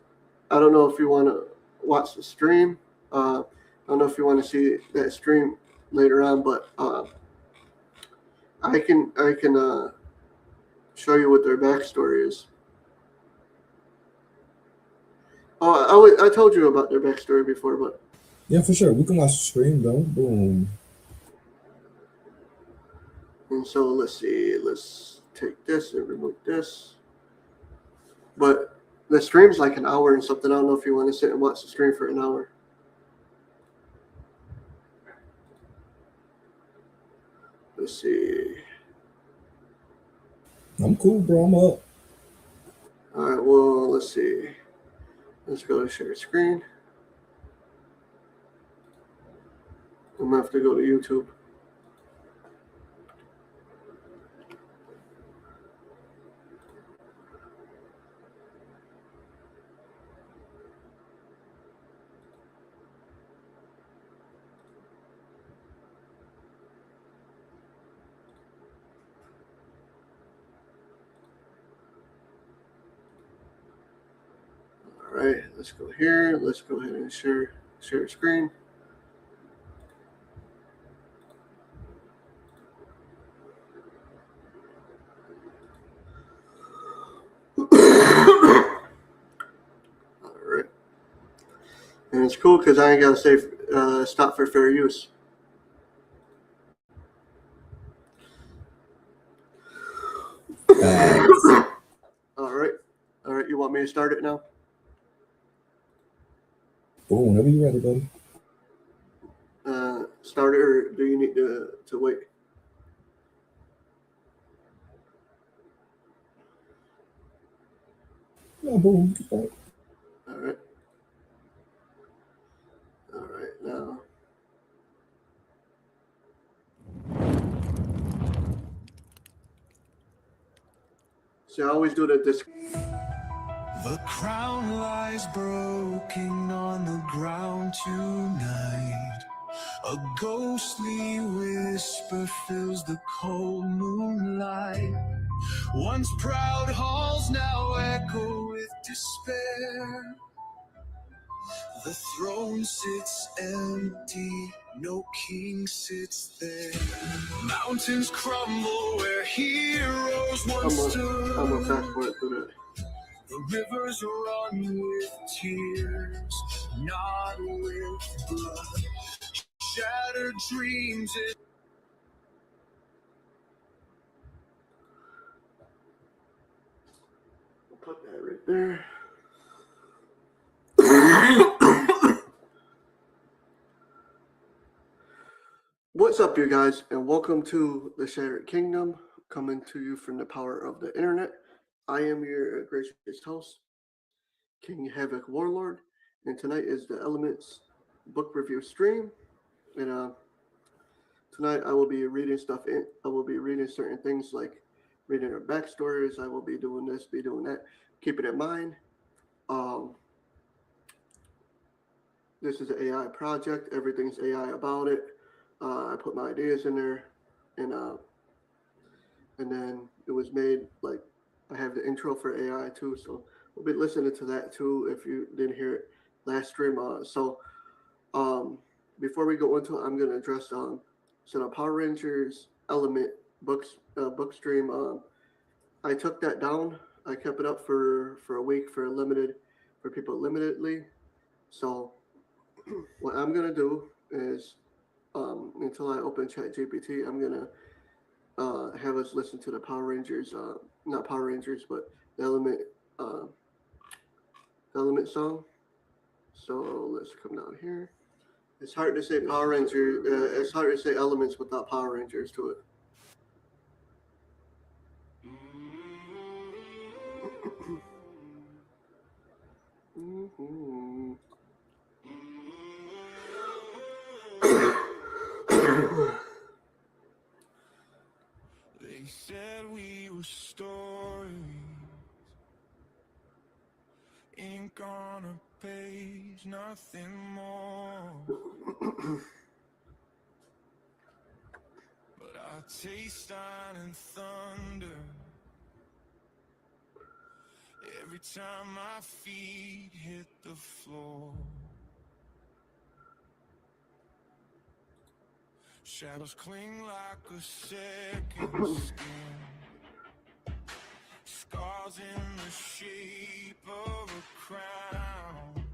I don't know if you want to watch the stream. I don't know if you want to see that stream later on, but I can show you what their backstory is. Oh, I told you about their backstory before, but Yeah, for sure. We can watch the stream though. Boom. and so let's see. Let's take this and remove this. But the stream's like an hour and something. I don't know if you want to sit and watch the stream for an hour. Let's see. I'm cool, bro. I'm up. All right. Well, let's see. Let's go to share screen. I'm gonna have to go to YouTube. All right, let's go here. Let's go ahead and share screen. All right, and it's cool because I ain't gotta say stop for fair use. All right. You want me to start it now? Boom. Whenever you ready, buddy. Start it, or do you need to wait? No, boom. All right. All right. Now. So I always do the disc. The crown lies broken on the ground tonight. A ghostly whisper fills the cold moonlight. Once proud halls now echo with despair. The throne sits empty, no king sits there. Mountains crumble where heroes once stood. I'm gonna fast forward through that. The rivers run with tears, not with blood. Shattered dreams. I'll put that right there. What's up, you guys, and welcome to the Shattered Kingdom, coming to you from the power of the internet. I am your gracious host, King Havoc Warlord, and tonight is the Elements book review stream. And tonight I will be reading stuff in. I will be reading certain things like reading their backstories. I will be doing this, be doing that. Keep it in mind. This is an AI project. Everything's AI about it. I put my ideas in there, and then it was made like I have the intro for AI too, so we'll be listening to that too if you didn't hear it last stream. Before we go into it, I'm gonna address so the Power Rangers Element book stream. I took that down. I kept it up for a week for people limitedly. So what I'm gonna do is until I open ChatGPT, I'm gonna have us listen to the Power Rangers, not Power Rangers, but the Element uh, element song. So let's come down here. It's hard to say Power Ranger. It's hard to say elements without Power Rangers to it. Mm-hmm. They said we were stories, ink on a page, nothing more. But I taste iron and thunder every time my feet hit the floor. Shadows cling like a second skin, scars in the shape of a crown.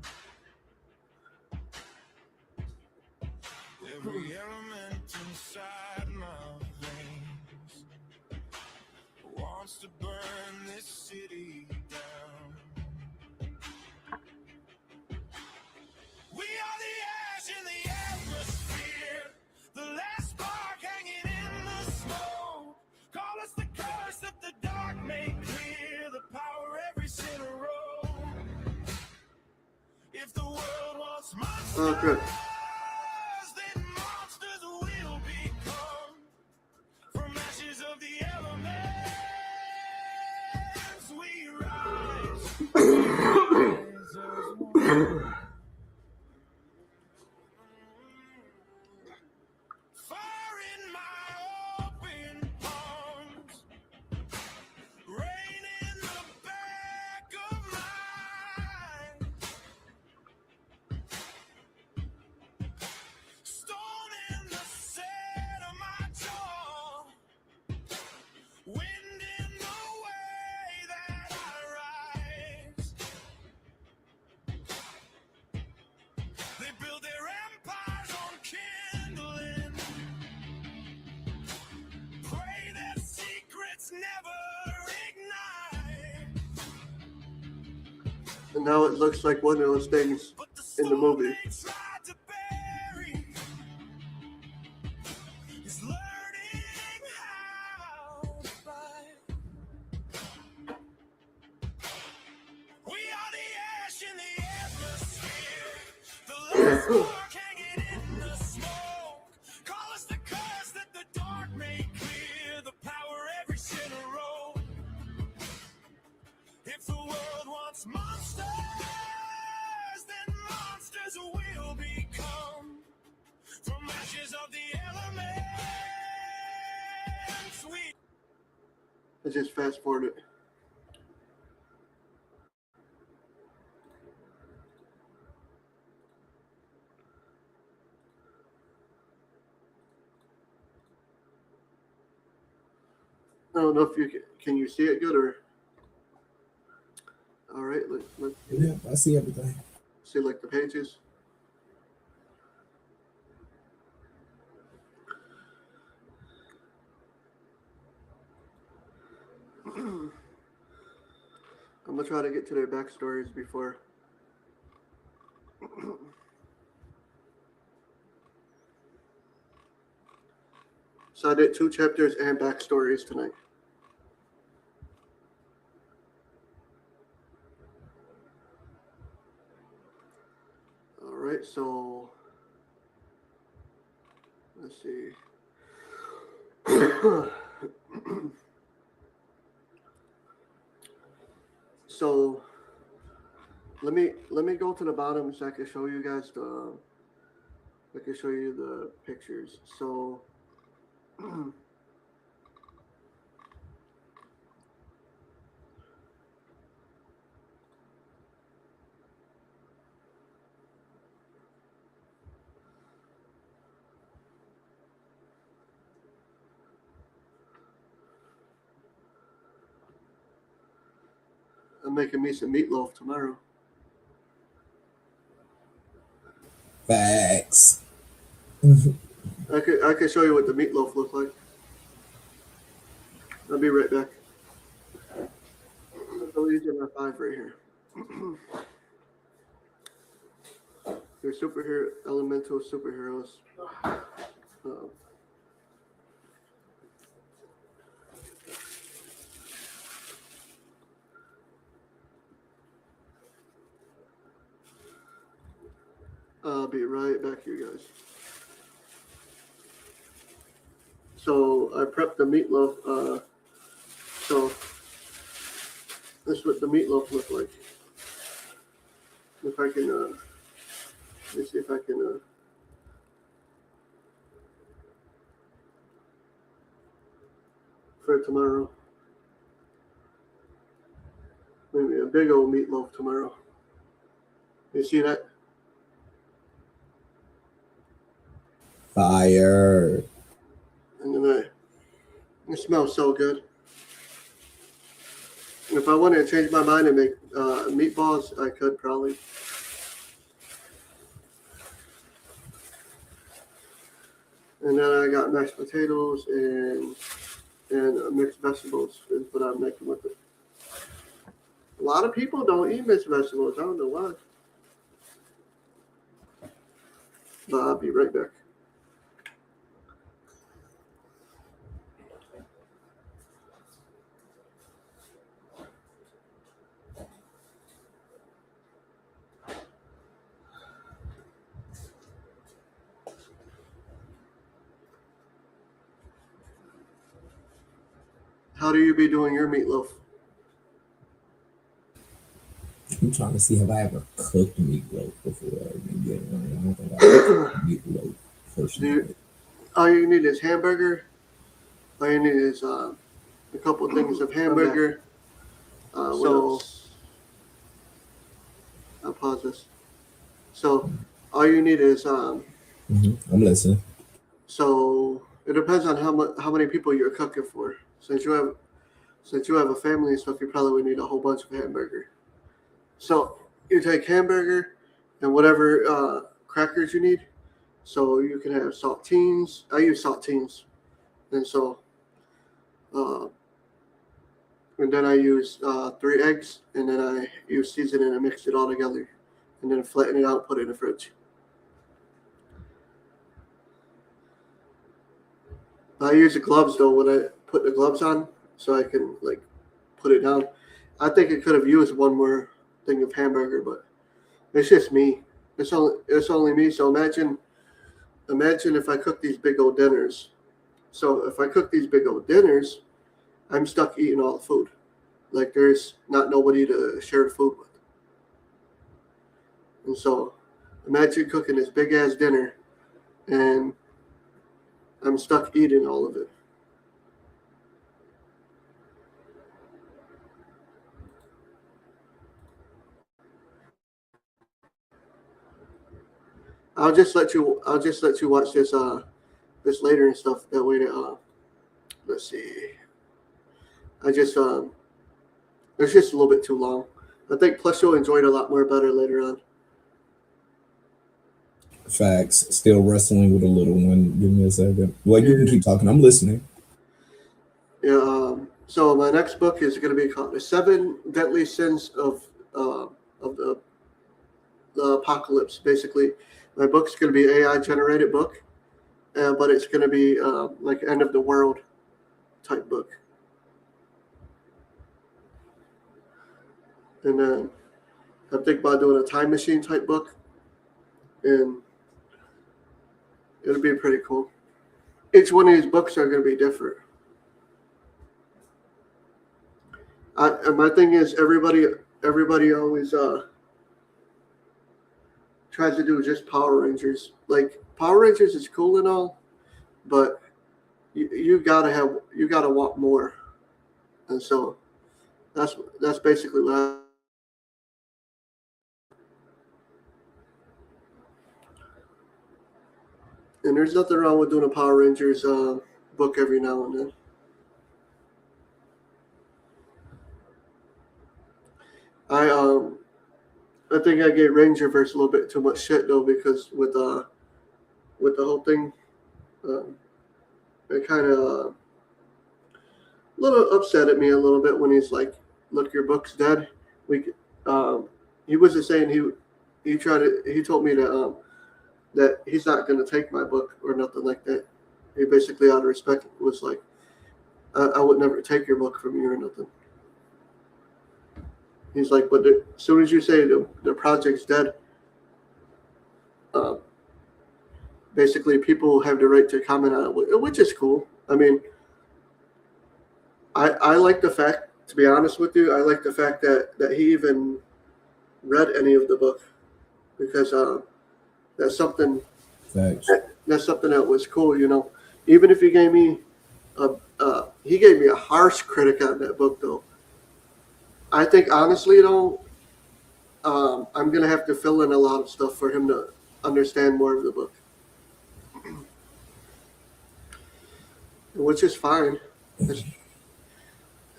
Every element inside my veins wants to burn this city down. We are the ash in the atmosphere, the last spark hanging in the smoke. Call us the curse that the dark made clear, the power every sinner wrote. If the world wants monsters, Okay. then monsters will become. From ashes of the elements, we rise. Fire in my open palms, rain in the back of mine, stone in the set of my jaw, wind in the way that I rise. They build their empires on kindling, pray their secrets never ignite. And now it looks like one of those things But the in the movie. storm they tried to bury is learning how to fight. We are the ash in the atmosphere, the last spark hanging in the smoke. Call us the curse that the dark made clear, the power every sinner wrote. If the world wants monsters, then monsters will become. From ashes of the elements, we I just fast forwarded. I don't know if you can you see it good or. All right, let's Yeah, I see everything. see like the pages. I'm gonna try to get to their backstories before. So I did 2 chapters and backstories tonight. All right, so let's see. So let me go to the bottom so I can show you guys the pictures. So I'm making me some meatloaf tomorrow. Facts. I can show you what the meatloaf looks like. I'll be right back. I'll show these are my 5 right here. They're superhero, elemental superheroes. Um, I'll be right back, you guys. So I prepped the meatloaf. So this is what the meatloaf looked like. If I can, let me see if I can. For tomorrow, maybe a big old meatloaf tomorrow. You see that? Fire. And then it smells so good. If I wanted to change my mind and make meatballs, I could probably. And then I got mashed potatoes and mixed vegetables is what I'm making with it. A lot of people don't eat mixed vegetables. I don't know why. But I'll be right back. How do you be doing your meatloaf? I'm trying to see have I ever cooked meatloaf before. I don't think I've cooked meatloaf personally. All you need is hamburger. All you need is a couple of things of hamburger. What else? I'll pause this. So all you need is I'm listening. So it depends on how many people you're cooking for. Since you have a family and stuff, you probably would need a whole bunch of hamburger. So you take hamburger and whatever crackers you need. So you can have saltines. I use saltines, and so and then I use 3 eggs, and then I use seasoning and mix it all together, and then flatten it out, put it in the fridge. I use the gloves though when I put the gloves on, so I can like put it down. I think I could have used one more thing of hamburger, but it's just me. It's only me. So imagine if I cook these big old dinners. So if I cook these big old dinners, I'm stuck eating all the food. Like there's not nobody to share the food with. And so imagine cooking this big ass dinner and I'm stuck eating all of it. I'll just let you watch this this later and stuff. That way let's see. It's just a little bit too long. I think plus you'll enjoy it a lot more better later on. Facts. Still wrestling with a little one. Give me a second. Well, you can keep talking. I'm listening. Yeah. So my next book is going to be called "The 7 Deadly Sins of the Apocalypse." Basically, my book's going to be AI generated book, but it's going to be like end of the world type book. And then I'm thinking about doing a time machine type book, and it'll be pretty cool. Each one of these books are going to be different. And my thing is, everybody always tries to do just Power Rangers. Like Power Rangers is cool and all, but you gotta want more. And so that's basically what and there's nothing wrong with doing a Power Rangers book every now and then. I think I gave Rangerverse a little bit too much shit though, because with the whole thing, it kind of a little upset at me a little bit when he's like look, your book's dead. We he wasn't saying he told me that he's not going to take my book or nothing like that. He basically, out of respect, was like, I would never take your book from you or nothing. He's like, but as soon as you say the project's dead, basically people have the right to comment on it, which is cool. I mean, I like the fact, to be honest with you, I like the fact that he even read any of the book, because that's something Facts. that's something that was cool, you know. Even if he gave me a harsh critic on that book, though. I think honestly, though, I'm gonna have to fill in a lot of stuff for him to understand more of the book, which is fine.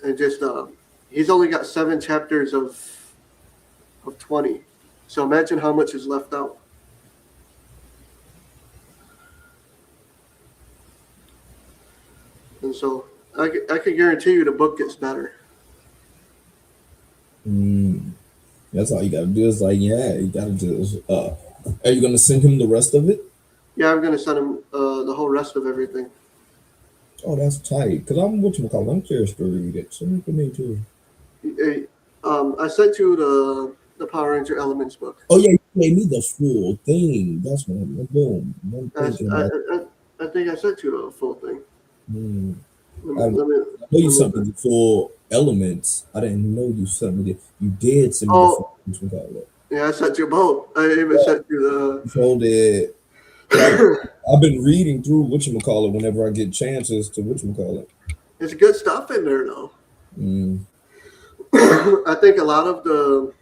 And just he's only got 7 chapters of 20, so imagine how much is left out. And so I can guarantee you the book gets better. That's all you gotta do. Is like, yeah, you gotta just. Are you gonna send him the rest of it? Yeah, I'm gonna send him the whole rest of everything. Oh, that's tight. Cause I'm curious to read it. Send it to me too. I sent you the Power Ranger Elements book. Oh yeah, you made me the full thing. That's one. Boom. I think I sent you the full thing. I know you sent me the full Elements. I didn't know you sent me the. You did send me the full. Yeah, I sent you both. I even sent you the. Told it. I've been reading through whatchamacallit whenever I get chances to whatchamacallit. There's good stuff in there, though. I think a lot of the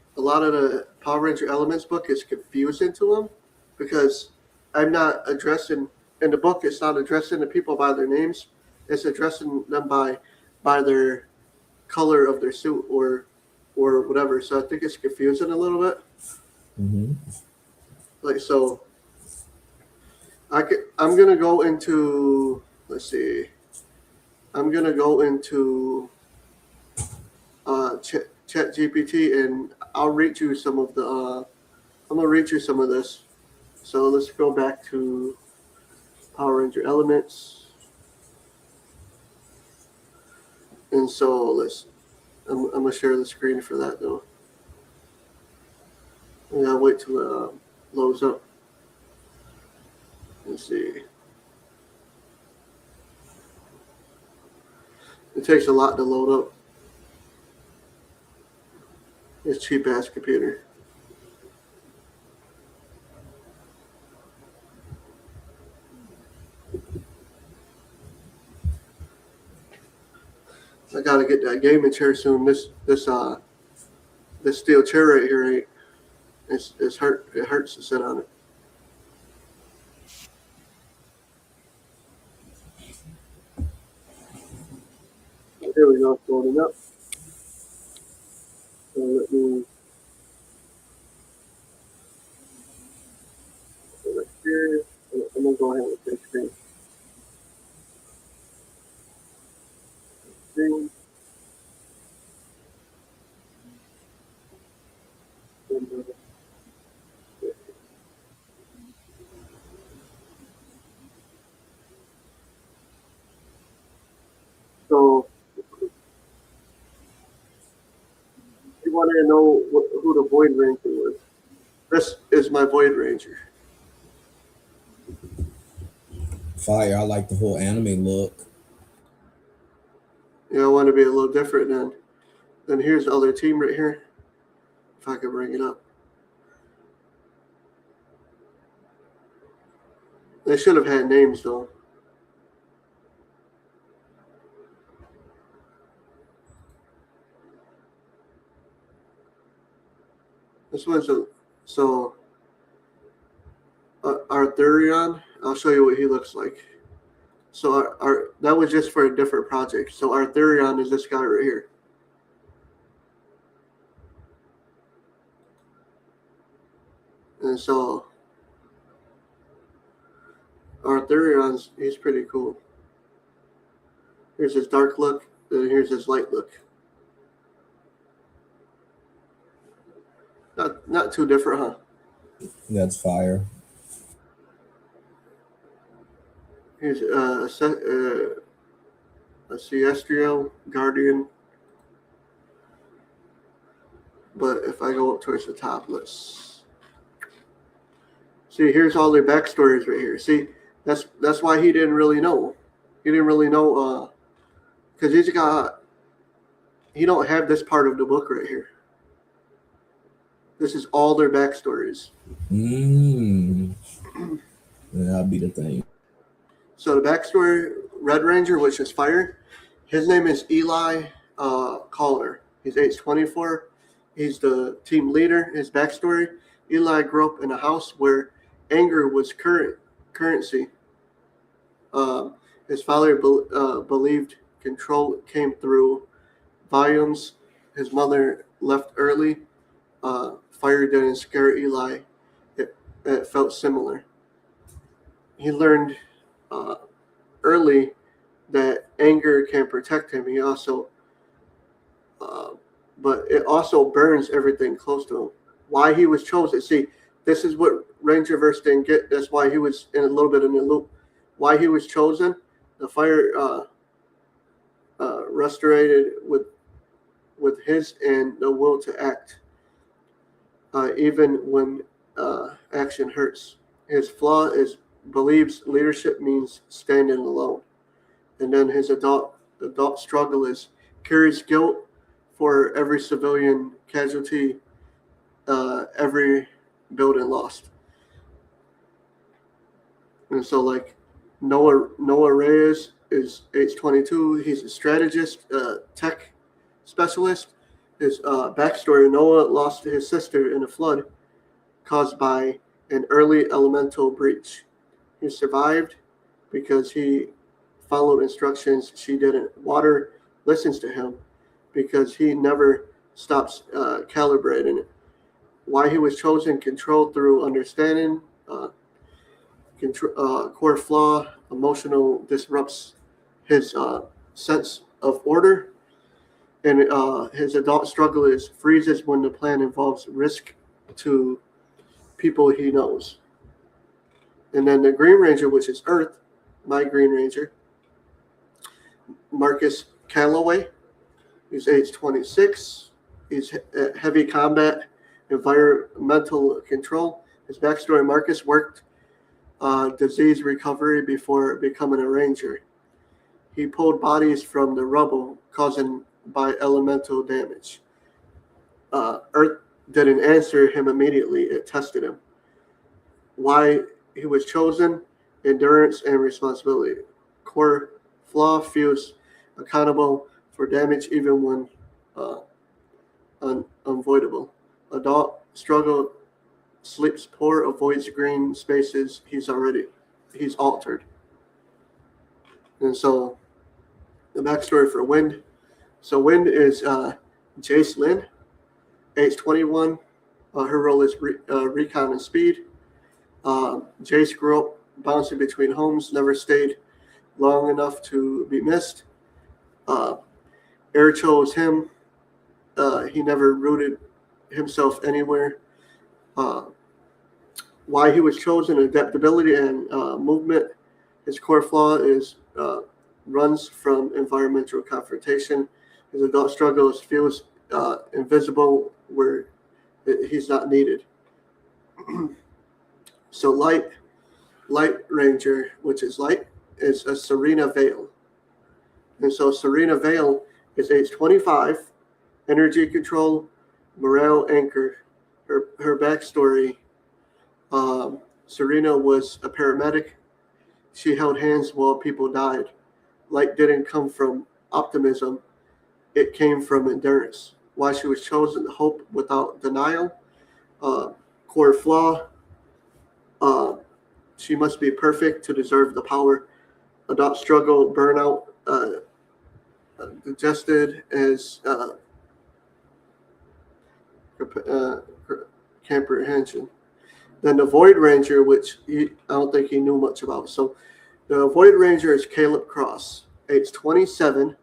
Power Ranger Elements book is confusing to them, because I'm not addressing in the book. It's not addressing the people by their names. It's addressing them by their color of their suit or whatever. So I think it's confusing a little bit. Like, so I'm gonna go into, let's see, I'm gonna go into Chat GPT, and I'll read you some of the I'm gonna read you some of this. So let's go back to Power Ranger Elements. And so I'm gonna share the screen for that, though. I gotta wait till it loads up. Let's see. It takes a lot to load up. It's cheap ass computer. I gotta get that gaming chair soon. This steel chair right here it hurts to sit on it. Here we go, loading up. So let me right here. I'm gonna go ahead with this screen. So you want to know who the Void Ranger was? This is my Void Ranger. Fire! I like the whole anime look. Yeah, I want to be a little different then here's the other team right here. If I can bring it up. They should have had names, though. This one's Arthurion. I'll show you what he looks like. So our that was just for a different project. So Arthurion is this guy right here. And so Arthurion's, he's pretty cool. Here's his dark look, and here's his light look. not too different, huh? That's fire. He's a Celestial Guardian. But if I go up towards the top, let's see. Here's all their backstories right here. See, that's why he didn't really know. He didn't really know because he don't have this part of the book right here. This is all their backstories. That'll be the thing. So the backstory, Red Ranger, which is fire, his name is Eli Calder. He's age 24. He's the team leader. His backstory, Eli grew up in a house where anger was currency. His father believed control came through volumes. His mother left early. Fire didn't scare Eli. It felt similar. He learned early that anger can protect him. He also, but it also burns everything close to him. Why he was chosen. See, this is what Rangerverse didn't get. That's why he was in a little bit in the loop. Why he was chosen. The fire restorated with his and the will to act, even when action hurts. His flaw is believes leadership means standing alone, and then his adult struggle is carries guilt for every civilian casualty, every building lost. And so, like Noah Reyes is age 22. He's a strategist, tech specialist. His backstory: Noah lost his sister in a flood caused by an early elemental breach. He survived because he followed instructions she didn't. Water listens to him because he never stops calibrating it. Why he was chosen: control through understanding. Core flaw: emotional disrupts his sense of order. And his adult struggle is freezes when the plan involves risk to people he knows. And then the Green Ranger, which is Earth, my Green Ranger, Marcus Calloway. He's age 26. He's heavy combat, environmental control. His backstory: Marcus worked disease recovery before becoming a ranger. He pulled bodies from the rubble causing by elemental damage. Earth didn't answer him immediately. It tested him. Why he was chosen: endurance and responsibility. Core flaw: feels accountable for damage even when unavoidable. Adult struggle: sleeps poor, avoids green spaces. He's altered. And so the backstory for Wind. So Wind is Jace Lynn, age 21. Her role is recon and speed. Jace grew up bouncing between homes, never stayed long enough to be missed. Air chose him. He never rooted himself anywhere. Why he was chosen: adaptability and movement. His core flaw is runs from environmental confrontation. His adult struggles: feels invisible where he's not needed. So Light Ranger, which is light, is a Serena Vale. And so Serena Vale is age 25, energy control, morale anchor. Her backstory: Serena was a paramedic. She held hands while people died. Light didn't come from optimism. It came from endurance. Why she was chosen: hope without denial. Core flaw: she must be perfect to deserve the power. Adult struggle: burnout, digested as comprehension. Then the Void Ranger, which I don't think he knew much about. So the Void Ranger is Caleb Cross, age 27,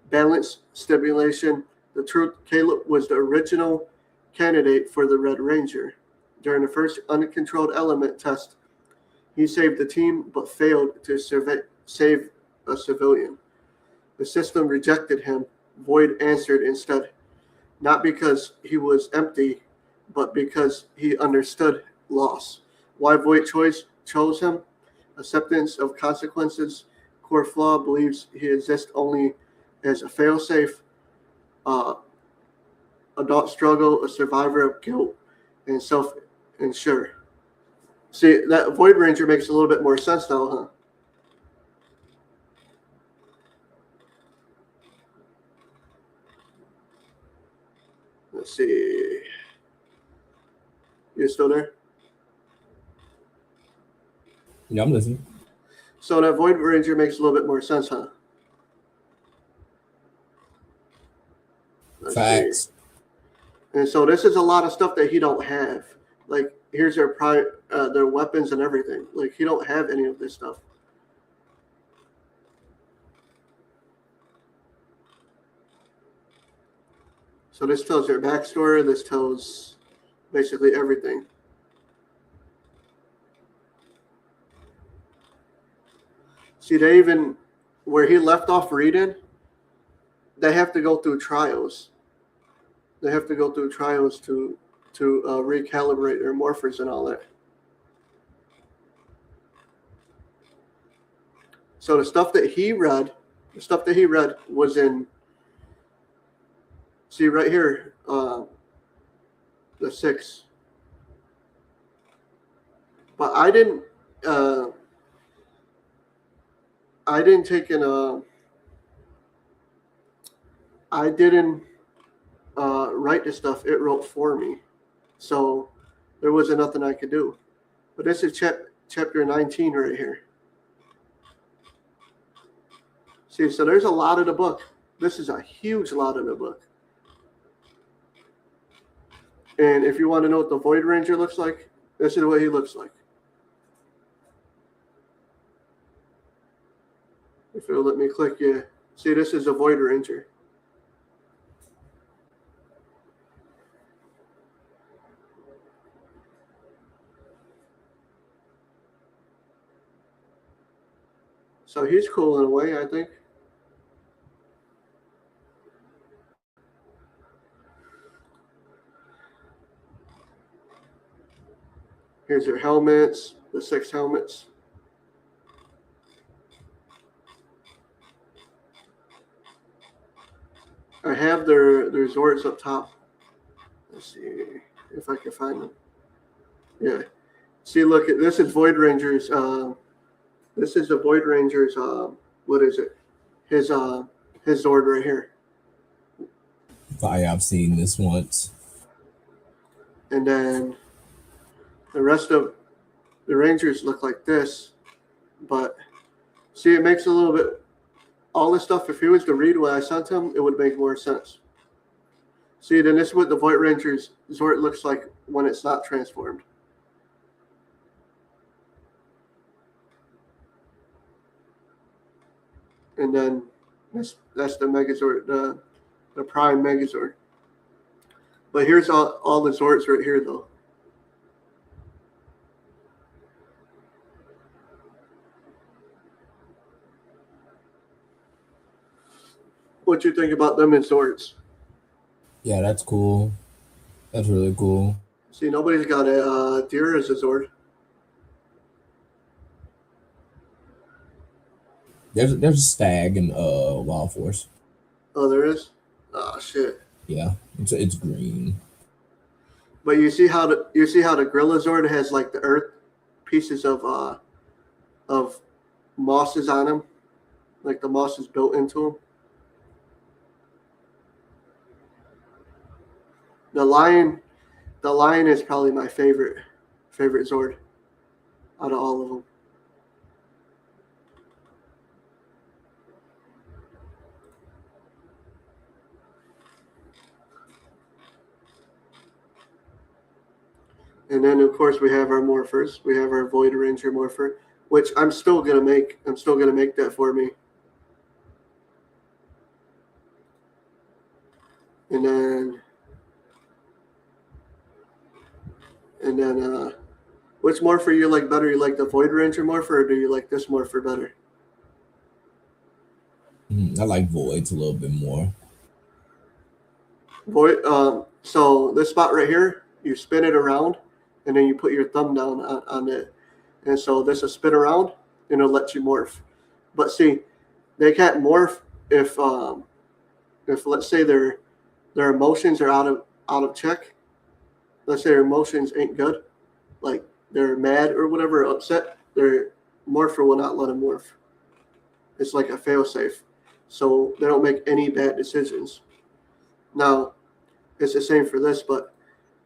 balance, stimulation. The truth: Caleb was the original candidate for the Red Ranger. During the first uncontrolled element test, he saved the team but failed to save a civilian. The system rejected him. Void answered instead, not because he was empty, but because he understood loss. Why Void chose him? Acceptance of consequences. Core flaw believes he exists only as a failsafe, adult struggle, a survivor of guilt, and self-insure. See, that Void Ranger makes a little bit more sense now, huh? Let's see. You still there? Yeah, I'm listening. So that Void Ranger makes a little bit more sense, huh? Let's Facts. see. And so this is a lot of stuff that he don't have. Like, here's their weapons and everything. Like, he don't have any of this stuff. So this tells their backstory. This tells basically everything. See, they even, where he left off reading, they have to go through trials. They have to go through trials to recalibrate their morphers and all that. So the stuff that he read was in, see right here, the 6. But I didn't take in I didn't write the stuff. It wrote for me. So there wasn't nothing I could do. But this is chapter 19 right here. See, so there's a lot of the book. This is a huge lot of the book. And if you want to know what the Void Ranger looks like, this is what he looks like. If it'll let me click, yeah. See, this is a Void Ranger. So he's cool in a way, I think. Here's their helmets, the 6 helmets. I have their Zords up top. Let's see if I can find them. Yeah. See, look, this is Void Ranger's. This is the Void Ranger's. What is it? His Zord right here. I've seen this once. And then the rest of the Rangers look like this. But see, it makes a little bit. All this stuff, if he was to read what I sent him, it would make more sense. See, then this is what the Void Ranger's Zord looks like when it's not transformed. And then that's the Megazord, the Prime Megazord. But here's all the Zords right here, though. What you think about them in Zords? Yeah, that's cool. That's really cool. See, nobody's got a deer as a Zord. There's a stag in Wild Force. Oh, there is? Oh, shit. Yeah, it's green. But you see how the Gorilla Zord has like the earth pieces of mosses on him, like the moss is built into him. The lion is probably my favorite Zord out of all of them. And then of course we have our morphers. We have our Void Ranger morpher, which I'm still gonna make. I'm still gonna make that for me. And then And then, which morpher you like better? You like the Void Ranger morpher, or do you like this morpher better? I like Voids a little bit more. Void. So this spot right here, you spin it around, and then you put your thumb down on it, and so this will spin around, and it'll let you morph. But see, they can't morph if let's say their emotions are out of check. Let's say their emotions ain't good, like they're mad or whatever, or upset. Their morpher will not let them morph. It's like a failsafe, so they don't make any bad decisions. Now, it's the same for this, but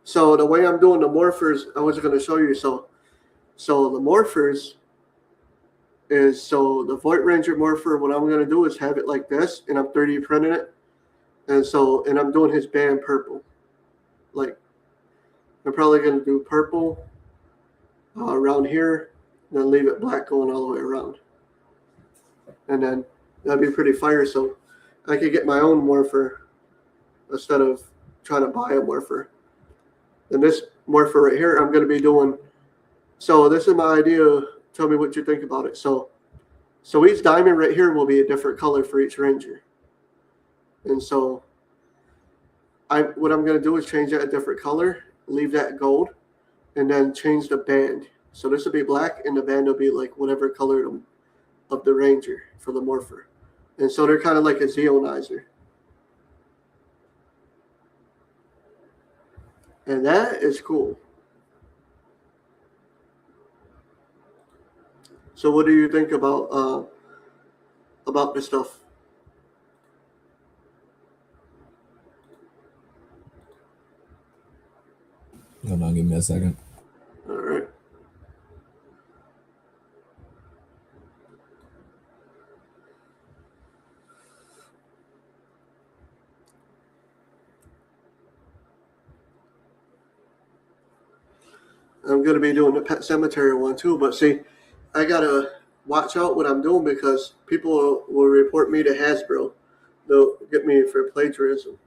so the way I'm doing the morphers, I was going to show you. So the morphers is so the Void Ranger morpher. What I'm going to do is have it like this, and I'm 3D printing it, and I'm doing his band purple. Like I'm probably going to do purple around here, and then leave it black going all the way around, and then that'd be pretty fire. So I could get my own morpher instead of trying to buy a morpher. And this morpher right here, I'm going to be doing. So this is my idea. Tell me what you think about it. So each diamond right here will be a different color for each ranger. And so what I'm going to do is change that a different color, leave that gold, and then change the band. So this will be black, and the band will be like whatever color of the ranger for the morpher. And so they're kind of like a zeonizer. And that is cool. So what do you think about this stuff? Hold on, give me a second. All right. I'm going to be doing the Pet Cemetery one too, but see, I got to watch out what I'm doing because people will report me to Hasbro. They'll get me for plagiarism.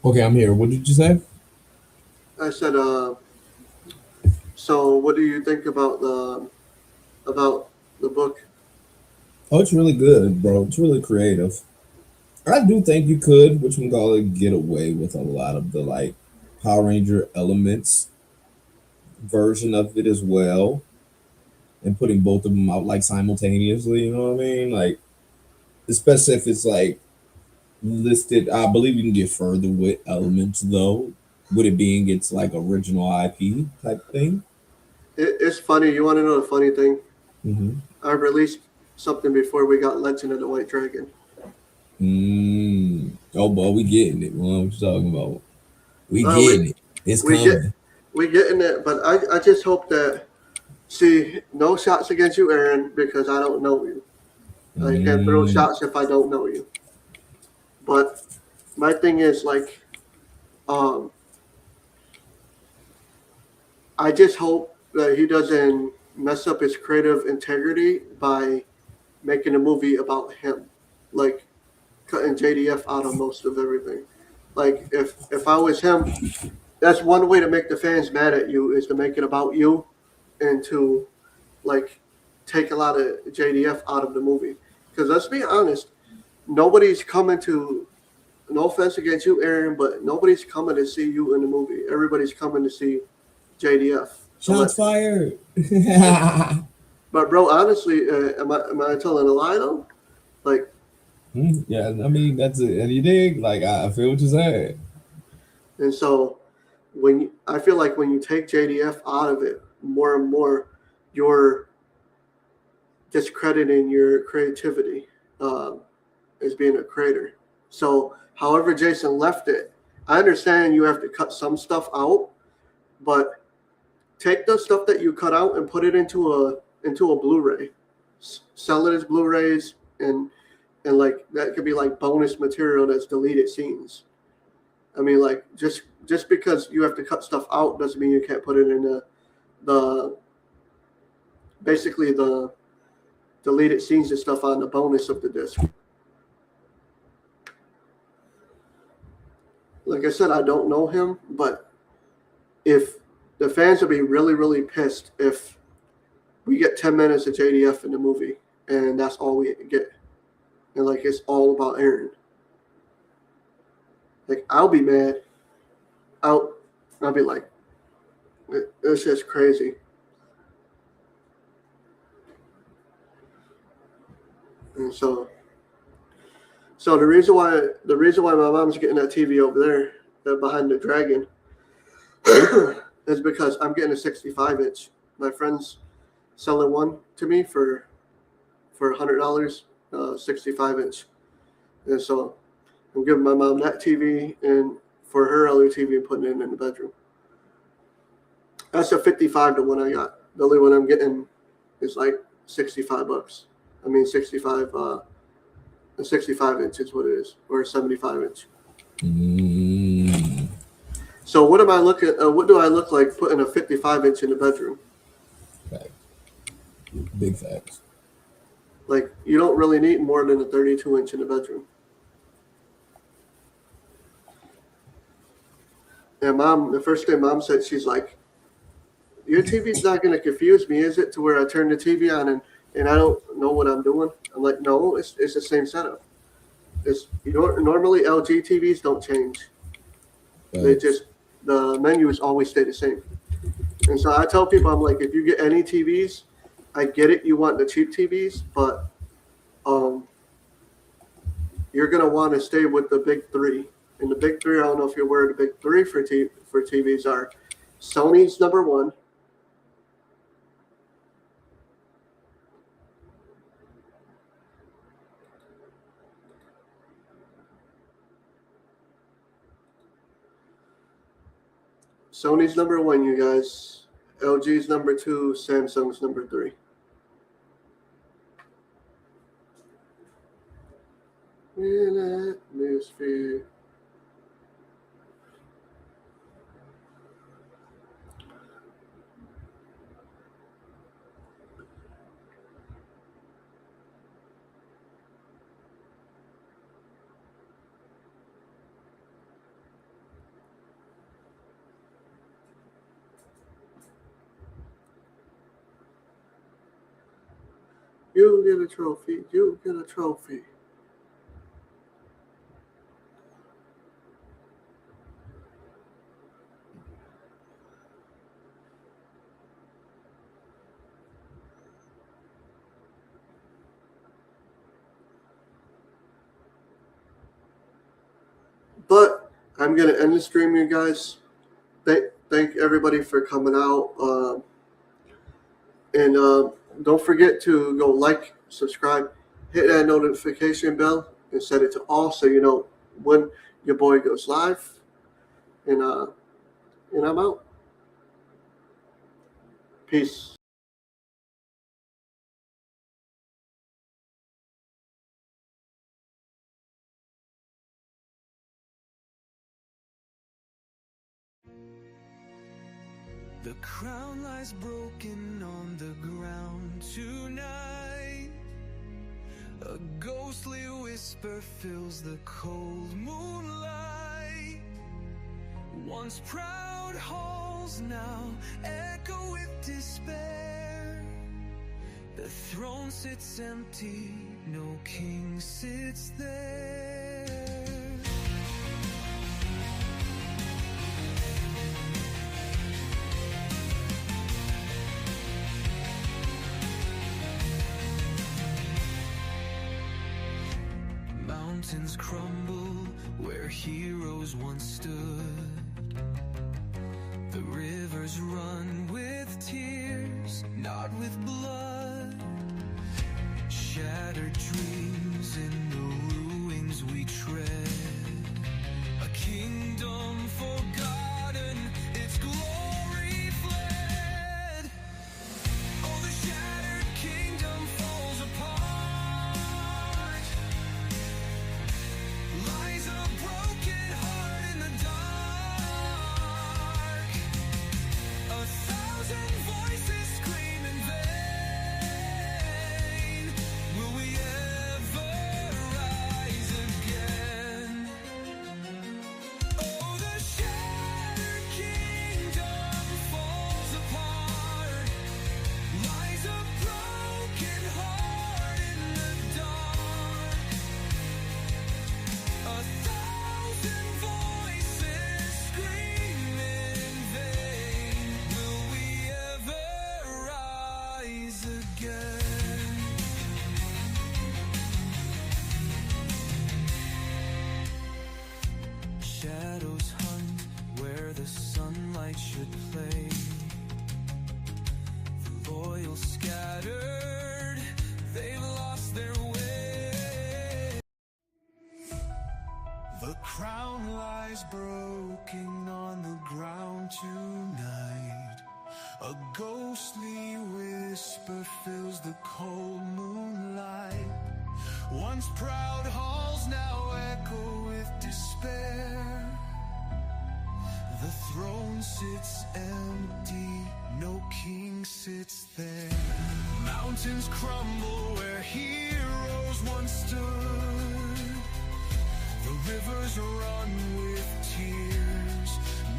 Okay, I'm here. What did you say? I said, so what do you think about the book? Oh, it's really good, bro. It's really creative. I do think you could, which we call it, get away with a lot of the like Power Ranger elements version of it as well, and putting both of them out like simultaneously. You know what I mean? Like, especially if it's like listed. I believe you can get further with elements though, with it being its like original IP type thing. It's funny. You want to know the funny thing? Mm-hmm. I released something before we got Legend of the White Dragon. Oh boy, we getting it. What you talking about? We Uh, we getting it. It's we get coming. we getting it, but I just hope that, see, no shots against you, Aaron, because I don't know you. I can't throw Mm, shots if I don't know you. But my thing is like, um, I just hope that he doesn't mess up his creative integrity by making a movie about him, like cutting JDF out of most of everything. Like if I was him, that's one way to make the fans mad at you is to make it about you and to like take a lot of JDF out of the movie. Because let's be honest, nobody's coming to. No offense against you, Aaron, but nobody's coming to see you in the movie. Everybody's coming to see JDF. shots fired. But bro, honestly, am I telling a lie though? Like, Yeah, I mean that's it. And you dig? Like I feel what you're saying. and so I feel like when you take JDF out of it more and more, you're discrediting your creativity um, as being a creator. So, however Jason left it, I understand you have to cut some stuff out, but take the stuff that you cut out and put it into a Blu-ray. Sell it as Blu-rays, and like that could be like bonus material that's deleted scenes. I mean, like just because you have to cut stuff out doesn't mean you can't put it in the basically the deleted scenes and stuff on the bonus of the disc. Like I said, I don't know him, but if the fans will be really really pissed if we get 10 minutes of JDF in the movie and that's all we get, and like it's all about Aaron. Like I'll be mad. I'll be like, it's just crazy. And so the reason why my mom's getting that TV over there, behind the dragon, is because I'm getting a 65 inch. My friend's selling one to me for $100, 65 inch, and so I'm giving my mom that TV and for her other TV and putting it in the bedroom. That's a 55 to one I got. The only one I'm getting is like $65. I mean 65. A 65 inch is what it is, or a 75 inch. Mm, So what am I looking? What do I look like putting a 55 inch in the bedroom? fact. Big facts. Like you don't really need more than a 32 inch in the bedroom. And mom, the first thing mom said, she's like, "Your TV's not going to confuse me, is it? To where I turn the TV on and I don't know what I'm doing." I'm like, "No, it's the same setup. It's normally LG TVs don't change. They Facts. just the menus always stay the same." And so I tell people, I'm like, if you get any TVs, I get it, you want the cheap TVs, but um, you're gonna want to stay with the big three. And the big three, I don't know if you're aware, the big three for TVs are Sony's number one, Sony's number one, you guys. LG's number two, Samsung's number three. In atmosphere. You get a trophy. You get a trophy. But I'm gonna end the stream, you guys. Thank everybody for coming out. And don't forget to go like, subscribe, hit that notification bell, and set it to all so you know when your boy goes live. And I'm out. Peace. The crown lies broken on the ground tonight. A ghostly whisper fills the cold moonlight. Once proud halls now echo with despair. The throne sits empty, no king sits there. Mountains crumble where heroes once stood. The rivers run with tears, not with blood. Shattered dreams in the ruins we tread. A kingdom forgotten, its glory fled. Oh, the shattered kingdom falls apart. Lies a broken heart in the dark. A thousand voices scream in vain. Will we ever rise again? Oh, the shattered kingdom falls apart. Lies a broken heart in the dark. A thousand voices scream in vain. Will we ever rise again? Shadows hunt where the sunlight should play. The loyal scattered, they've lost their way. The crown lies broken on the ground tonight. A ghostly whisper fills the cold moonlight. Once proud halls now echo with despair. The throne sits empty, no king sits there. Mountains crumble where heroes once stood. The rivers run with tears,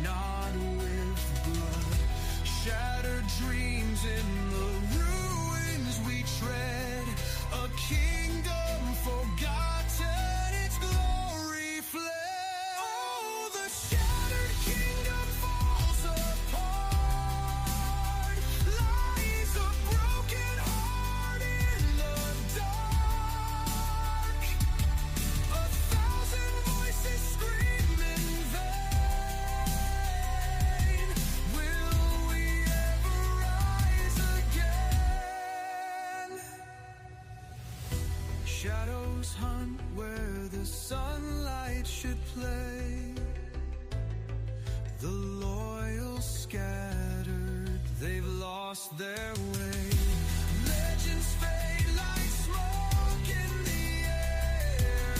not with blood. Shattered dreams in the ruins we tread. A kingdom forgotten, its glory fled. Oh, the shattered kingdom falls apart. Lies a broken heart in the dark. A thousand voices scream in vain. Will we ever rise again? Shadows hunt where the sunlight should play. The loyal scattered, they've lost their way. Legends fade like smoke in the air.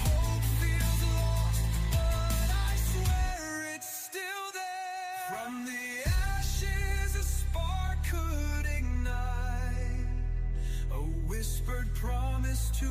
Hope feels lost, but I swear it's still there. From the ashes a spark could ignite. A whispered promise to